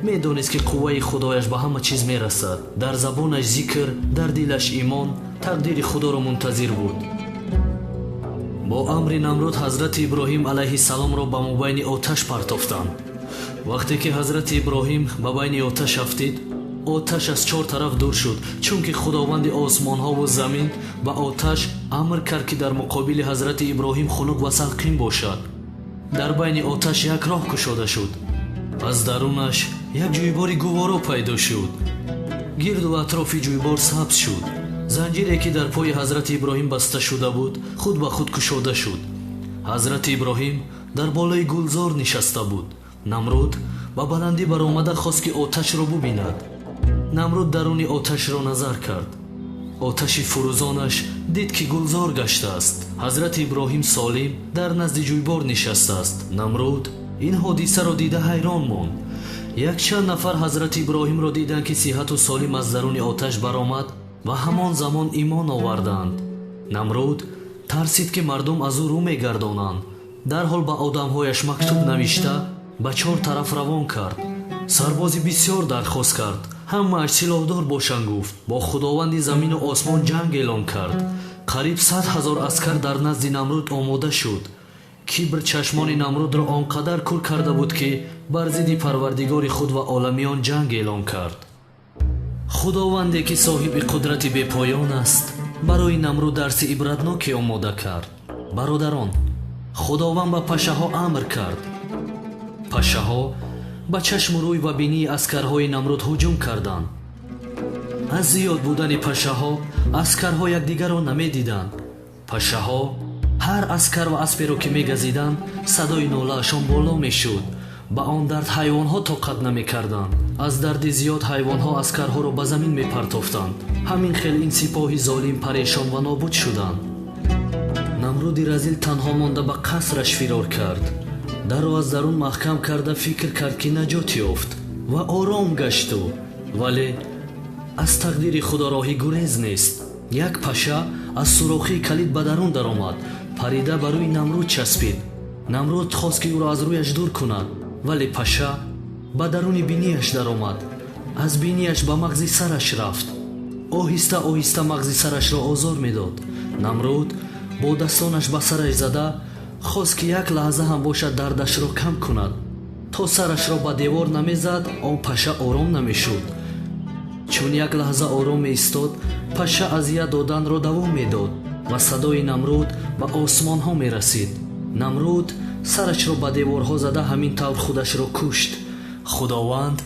медонист ки қувваи худояш ба ҳама чиз мерасад. дар забонаш зикр, дар дилаш имон, тақдири худоро мунтазир буд. бо амри намруд ҳазрати иброҳим алайҳиссаломро ба мобайни оташ партофтанд. вақте ки ҳазрати иброҳим ба байни оташ афтид, оташ аз чор тараф дур шуд, чунки худованди осмонҳову замин ба оташ амр кард ки дар муқобили ҳазрати иброҳим хунук ва салқин бошад. дар байни оташ як роҳ кушода шуд. аз дарунаш як ҷӯйбори гуворо пайдо шуд. гирду атрофи ҷӯйбор сабз шуд. занҷире ки дар пои ҳазрати иброҳим баста шуда буд, худ ба худ кушода шуд. ҳазрати иброҳим дар болои гулзор нишаста буд. намруд ба баландӣ баромада хост ки оташро бубинад. намруд даруни оташро назар кард. оташи фурӯзонаш дид ки гулзор гаштааст. ҳазрати иброҳим солим дар назди ҷӯйбор нишастааст. намруд ин ҳодисаро дида ҳайрон монд. якчанд нафар ҳазрати иброҳимро диданд ки сиҳату солим аз даруни оташ баромад ва ҳамон замон имон оварданд. намруд тарсид ки мардум аз ӯ рӯ мегардонанд. дарҳол ба одамҳояш мактуб навишта ба чор тараф равон кард. сарбози бисёр дархост кард. ҳамааш силоҳдор бошанд гуфт. бо худованди замину осмон ҷанг эълон кард. қариб 100 000 аскар дар назди намруд омода шуд. кибр чашмони намрудро он қадар кур карда буд ки бар зидди парвардигори худ ва оламиён ҷанг эълон кард. худованде ки соҳиби қудрати бепоён аст, барои намруд дарси ибратноке омода кард. бародарон, худованд ба пашаҳо амр кард. пашаҳо ба чашму рӯй ва бинии аскарҳои намруд ҳуҷум карданд. аз зиёд будани пашаҳо аскарҳо якдигарро намедиданд. пашаҳо ҳар аскар ва асперо ки мегазиданд, садои нолаашон боло мешуд. ба он дард ҳайвонҳо тоқат намекарданд. аз дарди зиёд ҳайвонҳо аскарҳоро ба замин мепартофтанд. ҳамин хел ин сипоҳи золим парешон ва нобуд шуданд. намруди разил танҳо монда ба қасраш фирор кард. дарро аз дарун маҳкам карда фикр кард ки наҷот ёфт ва ором гашту. вале аз тақдири худо роҳи гурез нест. як паша аз сурохии калид ба дарун даромад, парида ба рӯи намруд часпид. намруд хост ки ӯро аз рӯяш дур кунад, вале паша ба даруни бинияш даромад. аз бинияш ба мағзи сараш рафт. оҳиста оҳиста мағзи сарашро озор медод. намруд бо дастонаш ба сараш зада хост ки як лаҳза ҳам бошад дардашро кам кунад. то сарашро ба девор намезад, он паша ором намешуд. чун як лаҳза ором меистод, паша азият доданро давом медод ва садои намруд ба осмонҳо мерасид. намруд сарашро ба деворҳо зада ҳамин тавр худашро кушт. худованд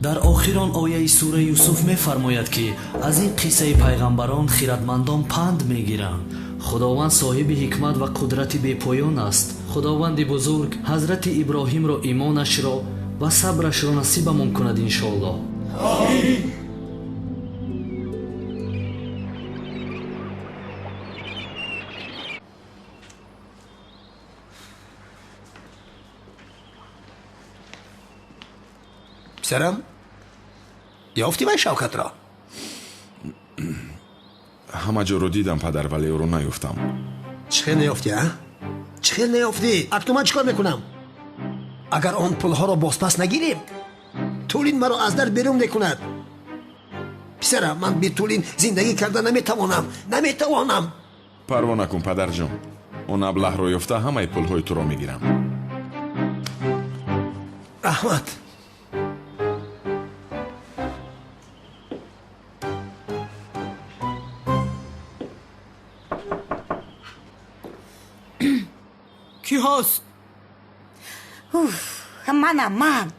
дар охирон ояи сураи юсуф мефармояд ки аз ин қиссаи пайғамбарон хиратмандон панд мегиранд. худованд соҳиби ҳикмат ва қудрати бепоён аст. худованди бузург ҳазрати иброҳимро имонашро ва сабрашро насибамон кунад иншоаллоҳ. Амин. писарам, ёфтӣ ман Шавкатро? ҳама ҷоро дидам падар, вале ӯро наёфтам. чӣ хел наёфтӣ, а? чӣ хел наёфтӣ? акту ман чӣ кор мекунам? агар он пулҳоро бозпас нагирем, Тулин маро аз дар берун мекунад. писарам, ман бе Тулин зиндагӣ карда наметавонам. парво накун падарҷон, он аблаҳро ёфта ҳамаи пулҳои туро мегирам. раҳмат. کی هست؟ منم من.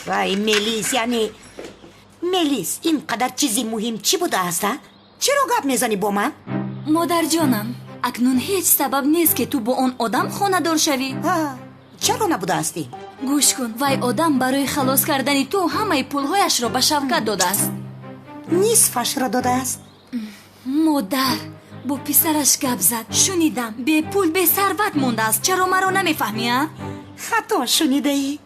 وای ملیس، یعنی ملیس اینقدر چیزی مهم چی بوده است؟ چرا گپ میزنی با من؟ مادر جانم، اکنون هیچ سبب نیست که تو با اون آدم خانه دار شوی. چرا نبوده استی؟ گوش کن، وای آدم برای خلاص کردن تو همه پولهایش را به شوکت داده است. نصفش را داده است؟ مادر با پسرش گپ زد، شنیدم به پول به ثروت مونده است. چرا مرا نمیفهمی؟ خطا شنیده ای؟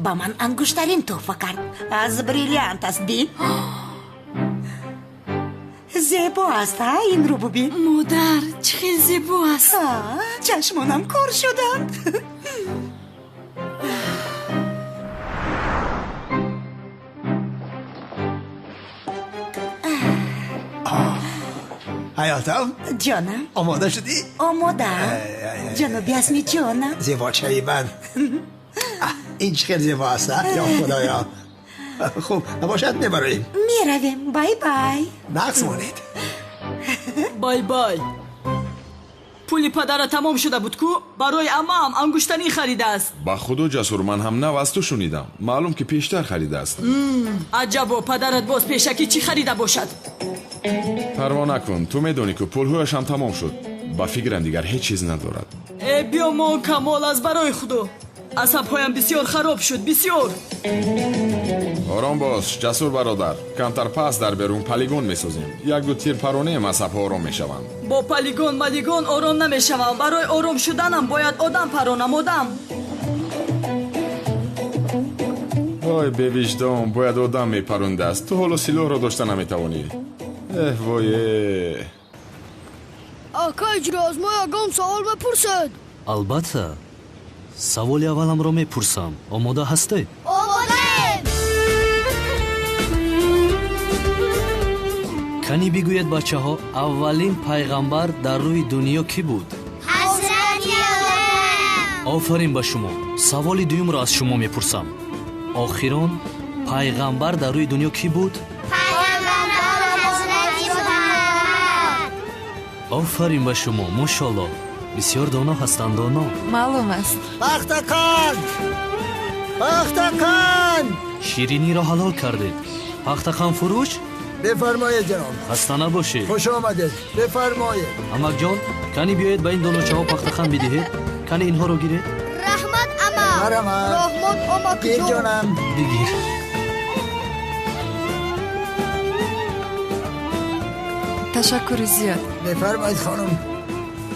با من انگشترین تحفه کرد، از بریلیانت است. دید زیبا است این رو ببین. مادر چه زیبا است. چشمانم کار شدند. حیاتم جانم آماده شدی؟ آماده. جنابی اسمی جانم. زیباچه من. این چقدر زیبا است یا خدایا. خوب نباشد میبریم. میرویم. بای بای. نقص مانید. بای بای. پولی پدر تمام شده بود کو برای امام انگشتری خریده است. با خدا جسور، من هم نو از تو شنیدم. معلوم که پیشتر خریده است. عجبا پدرت باز پیشکی چی خریده باشد؟ پروا نکن، تو میدونی که پولهایش هم تمام شد. با فکرم دیگر هیچ چیز ندارد. بیا ما کمال از برای خدا. عصبهایم بسیار خراب شد، بسیار. آرام باش جسور برادر، کمتر پس در برون پلیگون میسازیم. یک دو تیر پرانه هم عصبها آرام میشوند. با پلیگون آرام نمیشوم. برای آرام شدنم باید آدم پرانم. آدم وای به وجدان، باید آدم میپرونده است. تو حالا سلاح را داشته نمیتوانی. وای آقای جراز، ما یکم سوال بپرسد. البته سوالی اولم را میپرسم. آماده هستی؟ آماده. کنی بگوید بچه ها، اولین پیغمبر در روی دنیا کی بود؟ حضرت آدم. آفرین به شما. سوال دوم را از شما میپرسم. آخران پیغمبر در روی دنیا کی بود؟ آفرین به شما، ماشاءالله. بسیار دانا هستند. دانا معلوم است. پختکان شیرینی را حلال کردید. پختکان فروش بفرمایید جناب. خسته نباشید. خوش آمدید. بفرمایید. امک جان، کنی بیایید به این دانوچه ها پختکان بدهید. کنی اینها رو گیرید. رحمت اما. رحمت اما گیر جانم. بگیر. تشکر زیاد. بفرمایید خانم.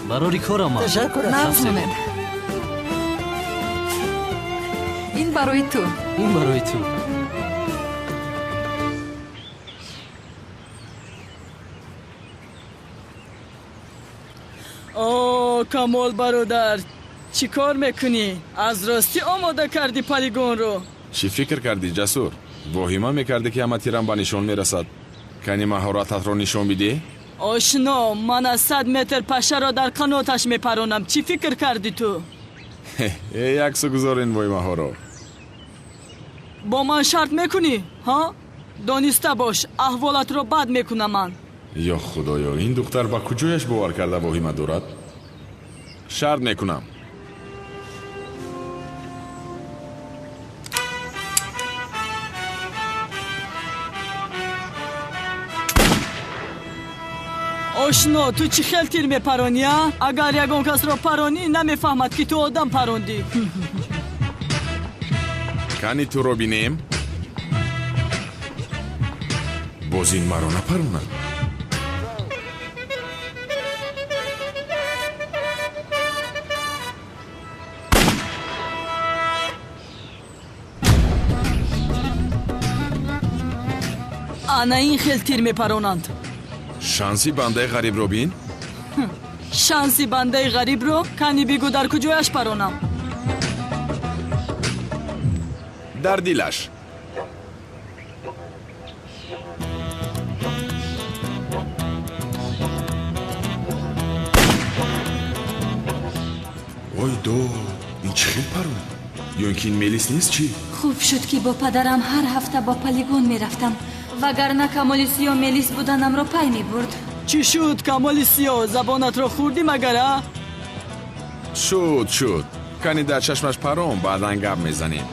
برای کارم. تشکر. ممنونم. این برای تو. این برای تو. کمال برادر، چی کار میکنی؟ از راستی آماده کردی پلیگون رو؟ چی فکر کردی جسور؟ واهیمه میکردی که همه تیرم به نشان میرسد. کنی مهارتت را نشان میدی؟ آشنا، من از 100 متر پشه را در قناتش میپرونم. چی فکر کردی تو؟ یک سو گذارین واهیمه ها را. با من شرط میکنی؟ ها؟ دانسته باش احوالت رو بد میکنم من. یا خدایا، این دختر با کجایش باور کرده واهیمه دارد؟ شرط میکنم. آشنا، تو چی خیل تیر میپرانی ها؟ اگر یکان کس را پرانی نمیفهمد که تو آدم پراندی. کنی تو رو بینیم؟ باز این مرا نپرونن. انا این خیل تیر میپرونند. شانسی بنده غریب رو بین؟ شانسی بنده غریب رو کنی بگو در کجایش پرونم؟ در دیلش. وای دو، این چه خیلی پرون؟ یا اینکه این میلیس نیست چی؟ خوب شد که با پدرم هر هفته با پلیگون میرفتم. вагарна камоли сиё мелис буданамро пай мебурд. чӣ шуд камоли сиёҳ, забонатро хӯрдӣ магара? шуд кани дар чашмаш паром баъдан гап мезанем.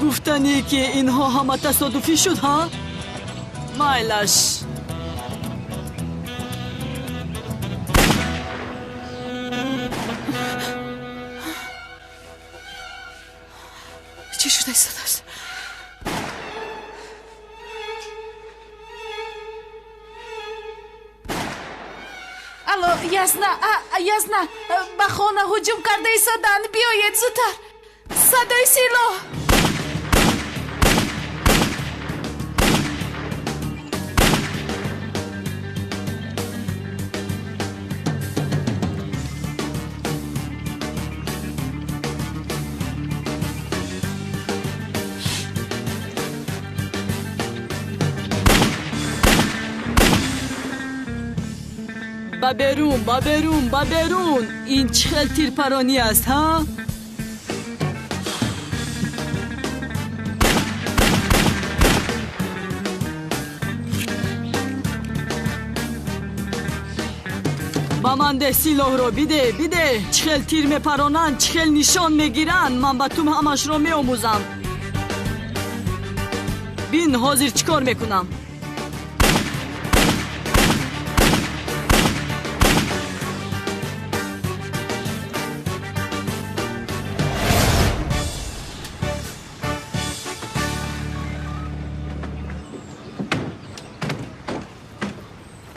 гуфтанӣ ки инҳо ҳама тасодуфӣ шуд, ҳа? майлаш. چی شده صداست؟ الو یزنا به خانه هجوم کرده ایستادن، بیایید زودتر. صدای سلاح. با بیرون این چه خیلی تیرپرانی است ها؟ با من ده سیلاه رو بیده چه خیلی تیر میپرانن، چه خیلی نشان میگیرن. من با تو همش رو میآموزم. بین حاضر چیکار میکنم.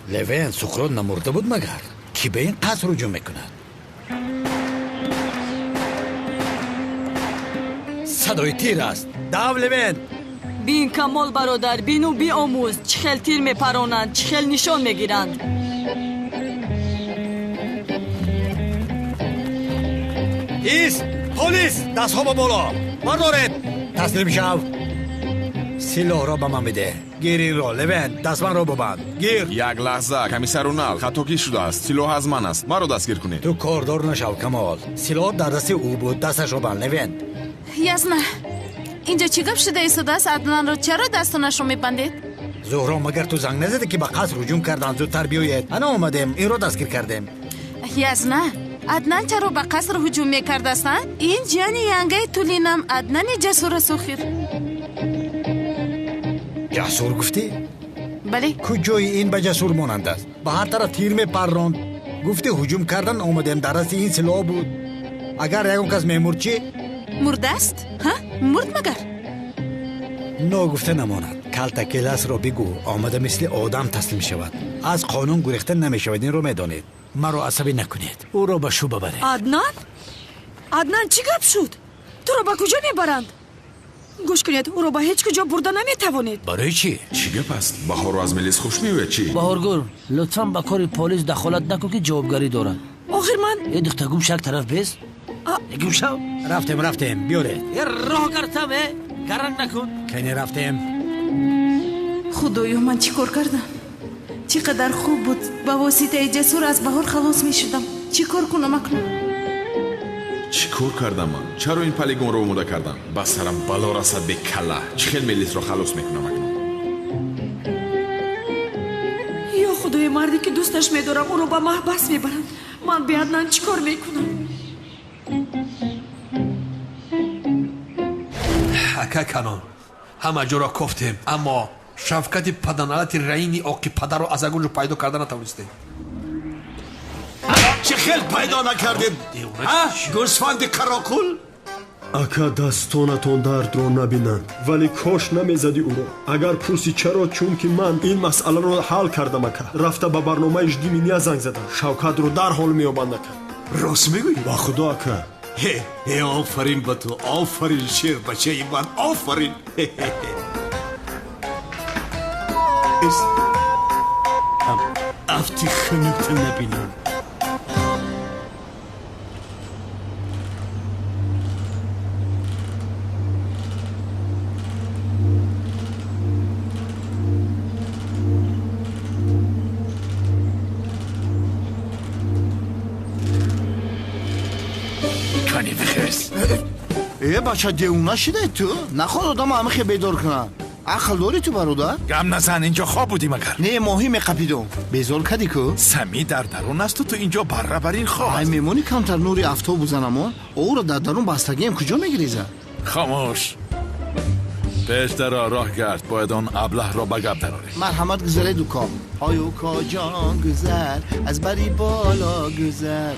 لوین سخران نمرده بود مگر کی به این قصر رجوع میکند؟ صدای تیر است. دو لوین. بین کمال برادر، بین و بی آموز. چه خیلی تیر میپرانند، چه خیلی نشان میگیرند. ایست پلیس، دست ها با بالا بردارید. تسلیم شو. سلاح را به من بده. گیر این را لوین، دستمن را ببند. گیر. یک لحظه کمیسر رونالد، خطاکی شده است. سلاح از من است، مرا دستگیر کنید. تو کاردار نشو کمال. سلاح در دست او بود، دستش را بند لوین. یزنا اینجا چی گپ شده ایستاده است؟ عدنان رو چرا دستانش رو میبندید؟ زهرا مگر تو زنگ نزده که به قصر هجوم کردن زودتر بیایید؟ انا آمدیم این رو دستگیر کردیم. یزنا عدنان چرا به قصر هجوم میکرده است؟ این جانی ینگه تولینم عدنان جسور سوخیر. جسور گفتی؟ بله. کجای این به جسور مانند است؟ به هر طرف تیر میپراند. گفتی هجوم کردن آمدیم، در دست این سلاح بود. اگر یکم کس میمرد چی؟ مرده است؟ ها؟ مرد مگر؟ نو گفته نماند. کلتکیلس را بگو آمده مثل آدم تسلیم شود. از قانون گریخته نمیشود، این رو میدانید. مرا عصبی نکنید، او را به شو ببرید. عدنان چی گپ شد؟ تو را به کجا میبرند؟ گوش کنید، او را به هیچ کجا برده نمیتوانید. برای چی؟ چی گپ است؟ بهار رو از ملیس خوش میوه چی؟ بهارگور لطفاً با کار پلیس دخالت نکن که جوابگاری دارن. آخر من یه دختر گم شک طرف بیز. گم شو. رفتیم بیاره. یه راه کردم گرنگ نکن. کنی رفتیم. خدایا من چی کار کردم؟ چقدر خوب بود با واسطه جسور از بهار خلاص می شدم. چی کار کنم اکنون؟ چی کار کردم من؟ چرا این پلیگون رو آماده کردم؟ بس سرم بلا رسد به کله. چی خیلی ملیس رو خلاص میکنم اکنون؟ یا خدای مردی که دوستش میدارم او رو به محبس میبرم. من به عدنان چی کار میکنم؟ اکا کنان همه جا را کفتیم، اما شفقت پدرنالت رئینی آقی پدر رو از اگونجا پیدا کردن نتونستیم. چه خیل پیدا نکردیم؟ گوسفند کراکول؟ اکا دستانتان درد رو نبینند، ولی کاش نمیزدی او رو. اگر پرسی چرا؟ چون که من این مسئله رو حل کردم اکا. رفته به برنامه اجدیمینی زنگ زدم. شوکت رو در حال میابند اکا. راست میگویی؟ با خدا اکا. آفرین به تو، آفرین شیر بچه ای من، آفرین. افتی خنکت نبینم. یه بچه دیونه شده تو؟ نخواد آدم همه خیلی بیدار کنن. ақл дорӣ ту бародар? гам назан, инҷо хоб будӣ магар? Не, моҳӣ меқапидум. Безор кадӣ ку? Самӣ дар дарун асту ту инҷо барра бар ин хоб. Ай мемонӣ камтар нури афтобу занамон. Оуро дар дарун бастагиам куҷо мегирезад? خاموش پیش درا راه گرد باید آن ابله را به گپ دراری. مرحمت گذره دوکا آیوکا جان گذر از بری بالا گذر.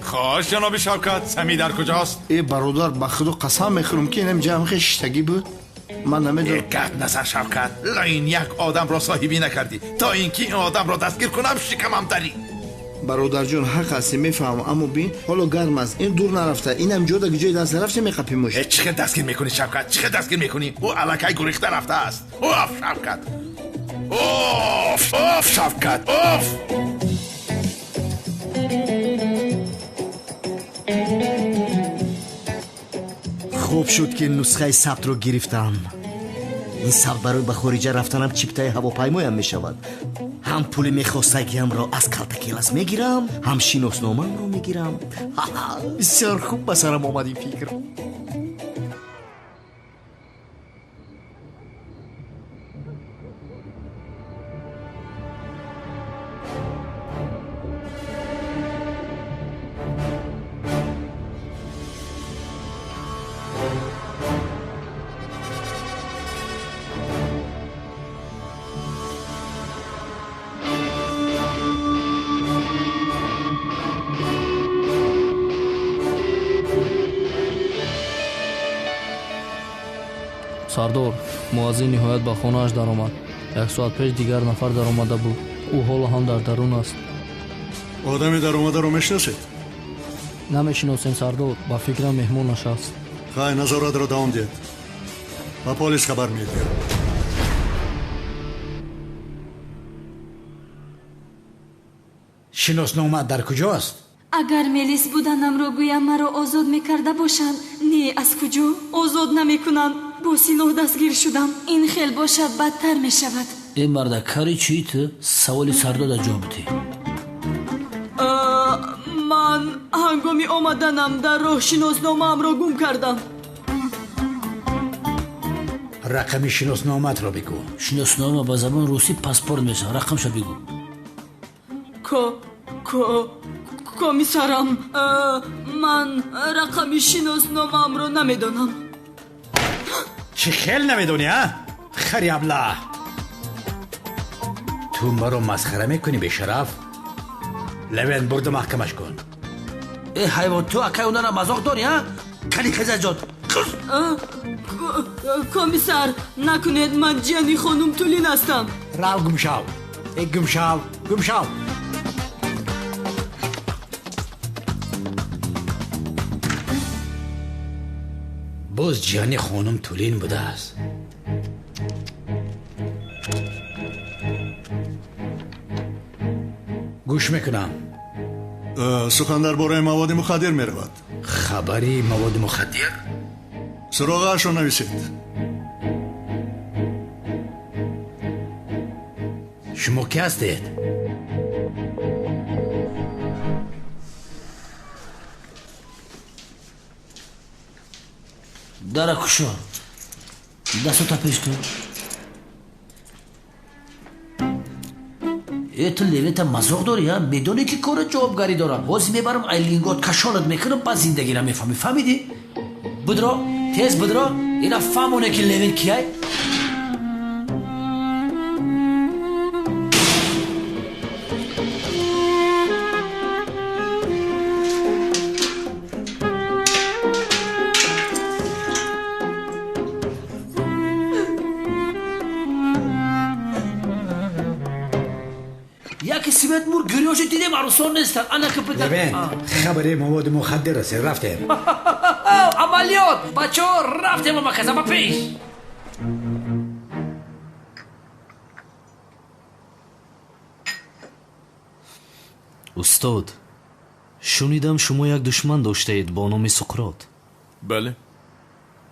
خوش جناب شوکت، سمی در کجاست؟ ای برادر به خدا قسم میخورم که اینم جمع شیشتگی بود. من نمیدونم. دقت نظر شوکت، لاین یک آدم را صاحبی نکردی تا اینکه این آدم را دستگیر کنم شکمم داری. برادر جان حق هستی میفهمم، اما بین حالا گرم است، این دور نرفته، اینم جدا جای دست رفته میقپیمش. چه دستگیر میکنی شوکت؟ چه دستگیر میکنی؟ او الکی گریخته رفته است. اوف شوکت، اوف شوکت، اوف. خوب شد که نسخه ثبت رو گرفتم. این ثبت برای به خارجه رفتنم چیپتای هواپیمایم می شود. هم پول میخواستگیم را از کلتکیلس میگیرم، هم شناسنامه‌ام رو میگیرم. بسیار خوب به سرم آمد این فکر. сардор муаззин ниҳоят ба хонааш даромад. 1 соат пеш дигар нафар даромада буд. ӯ ҳоло ҳам дар дарун аст. одами даромадаро мешиносед? намешиносем сардор, ба фикрам меҳмонаш аст. хай назоратро давом диҳед, ба полис хабар медиҳам. шиноснома дар куҷост? агар мелис буданамро гӯям маро озод мекарда бошанд, не аз куҷо озод намекунанд. бо силоҳ дастгир шудам. ин хел бошад бадтар мешавад. ин марда кари чӣ ту? саволи сардода ҷавоб дӣ. ман ҳангоми омаданам дар роҳ шиносномаамро гум кардам. рақами шиносномаатро бигӯ. шиноснома ба забони русӣ паспорт мешавад. рақамшо бигӯ. комиссарам, ман рақами шиносномаамро намедонам. чӣ хел намедонӣ, а? хари аблаҳ, ту маро масхара мекунӣ бешараф? левен бурда маҳкамаш кун. э ҳайвон, ту акай онара мазоқ дорӣ, а? кали хезаҷон. комиссар, накунед, ман ҷияни хонум Тулин ҳастам. рав гумшав, гумшав, гумшав. боз ҷияни хонум Тулин будааст. гӯш мекунам. сухан дар бораи маводи мухаддир меравад. хабари маводи мухаддир? суроғаашро нависед. шумо ки ҳастед? дара кушо, дастута пеш кун. ту левета мазоқ дорӣ, а? медонӣ ки кора ҷавобгарӣ дорам. ҳозир мебарам айлингот кашонат мекунам, баъд зиндагира мефаҳмӣ. фаҳмидӣ? будро, тез будро. ина фаҳмоне ки левен кияй. سیمت مور گریوشو دیدیم عروسان نیستن. انا که پدر لبن خبری مواد مخدر است. رفتیم عملیات بچه ها، رفتیم مکزه با پیش. استاد، شنیدم شما یک دشمن داشتید با نام سقراط. بله.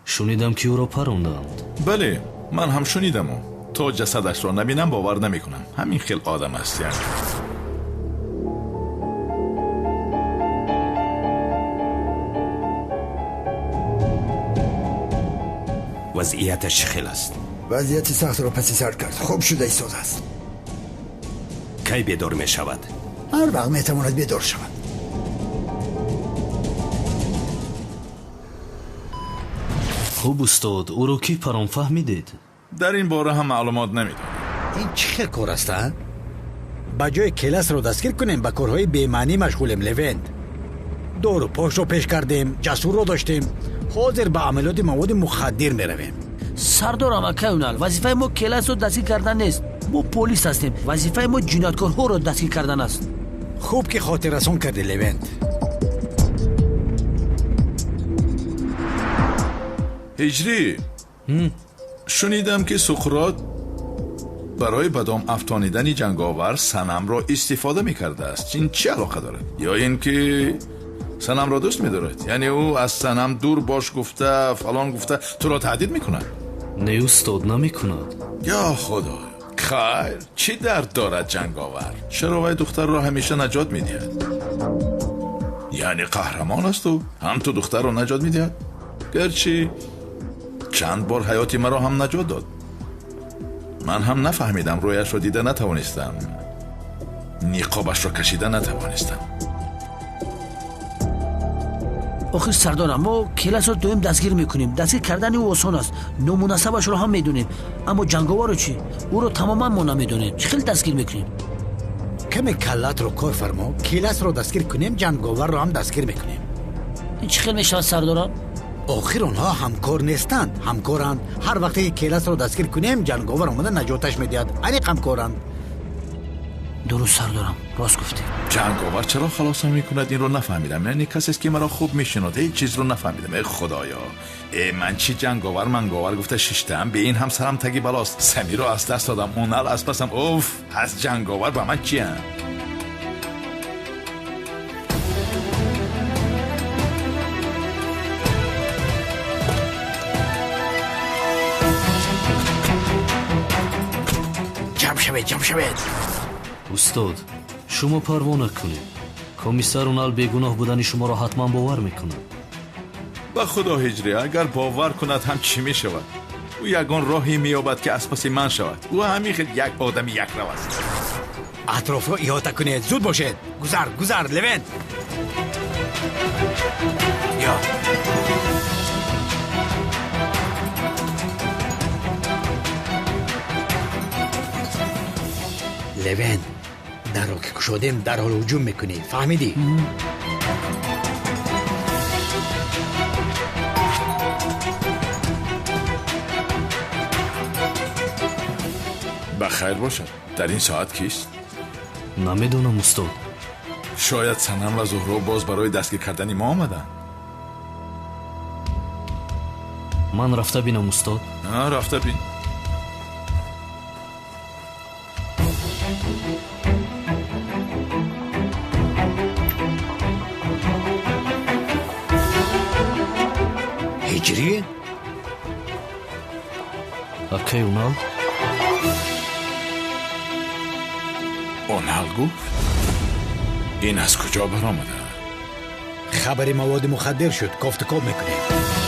شنیدم که او را پروندند. بله، من هم شنیدم. تا جسدش را نبینم باور نمی کنم. همین خیل آدم است یعنی. وضعیتش چه خیلی است؟ وضعیت سخت را پسی سر کرد. خوب شده ایستاده است. کی بیدار می شود؟ هر وقت می تواند بیدار شود. خوب استاد، او رو کی پرام فهمیدید؟ در این باره هم معلومات نمیدونم. این چه کار است؟ با جای کلاس رو دستگیر کنیم با کارهای بی‌معنی مشغولیم. لوند دور و پاش رو پیش کردیم، جسور رو داشتیم، حاضر به عملیات مواد مخدر میرویم. سردار امکه اونال وظیفه ما کلاس رو دستگیر کردن نیست. ما پلیس هستیم. وظیفه ما جنایتکارها رو دستگیر کردن است. خوب که خاطر رسان کردی لوند. هجری شنیدم که سقراط برای بدام افشاندن جنگاور صنم را استفاده میکرده است. این چه علاقه دارد؟ یا اینکه صنم را دوست میدارد؟ یعنی او از صنم دور باش گفته فلان گفته تو را تهدید میکند؟ نه استاد نمیکند. یا خدا، خیر چی درد دارد جنگاور؟ چرا وای دختر را همیشه نجات میدهد؟ یعنی قهرمان است او؟ هم تو دختر را نجات میدهد؟ گرچه چند بار حیاتی مرا هم نجات داد. من هم نفهمیدم، رویش را دیده نتوانستم، نقابش را کشیده نتوانستم. آخه سردارم ما کلاس رو دویم دستگیر میکنیم. دستگیر کردن او آسان است، نامناسبش رو هم میدونیم، اما جنگاور رو چی؟ او رو تماما ما نمیدونیم. خیلی دستگیر میکنیم. کمی کلات رو کار فرما. کلاس رو دستگیر کنیم، جنگاور رو هم دستگیر میکنیم. این چه خیلی میشود سردارم؟ آخر اونها همکار نیستند. همکارند. هر وقتی کلاس رو دستگیر کنیم جنگاور اومده نجاتش میدهد. انیق همکارند. درست سردارم، راست گفتی. جنگاور چرا خلاص میکند؟ این رو نفهمیدم. یعنی کسی است که مرا خوب میشناس. هیچ چیز رو نفهمیدم. ای خدایا، من چی جنگاور منگاور گفته ششتم، به این هم سرم تگی بلاست. سمی رو از دست دادم، اونال از پسم. اوف، از جنگاور با من چی هم؟ جمع شوید. استاد شما پروا نکنید. کمیسر اونال بیگناه بودن شما را حتما باور میکنه. با خدا هجری اگر باور کند هم چی می شود؟ او یگان راهی مییابد که از پس من شود. او همیشه یک آدم یک رو است. اطراف رو احاطه کنید. زود باشید. گذر لوند. یا لوند، در رو که کشادیم در حال هجوم میکنید. فهمیدی؟ بخیر باشد. در این ساعت کیست؟ نمیدونم استاد. شاید صنم و زهرا باز برای دستگیر کردن ما آمدن. من رفته بینم استاد. رفته بین. هجری؟ اکی اونال؟ اونال گفت؟ این از کجا برآمده؟ خبری مواد مخدر شد. کافت کاب میکنیم.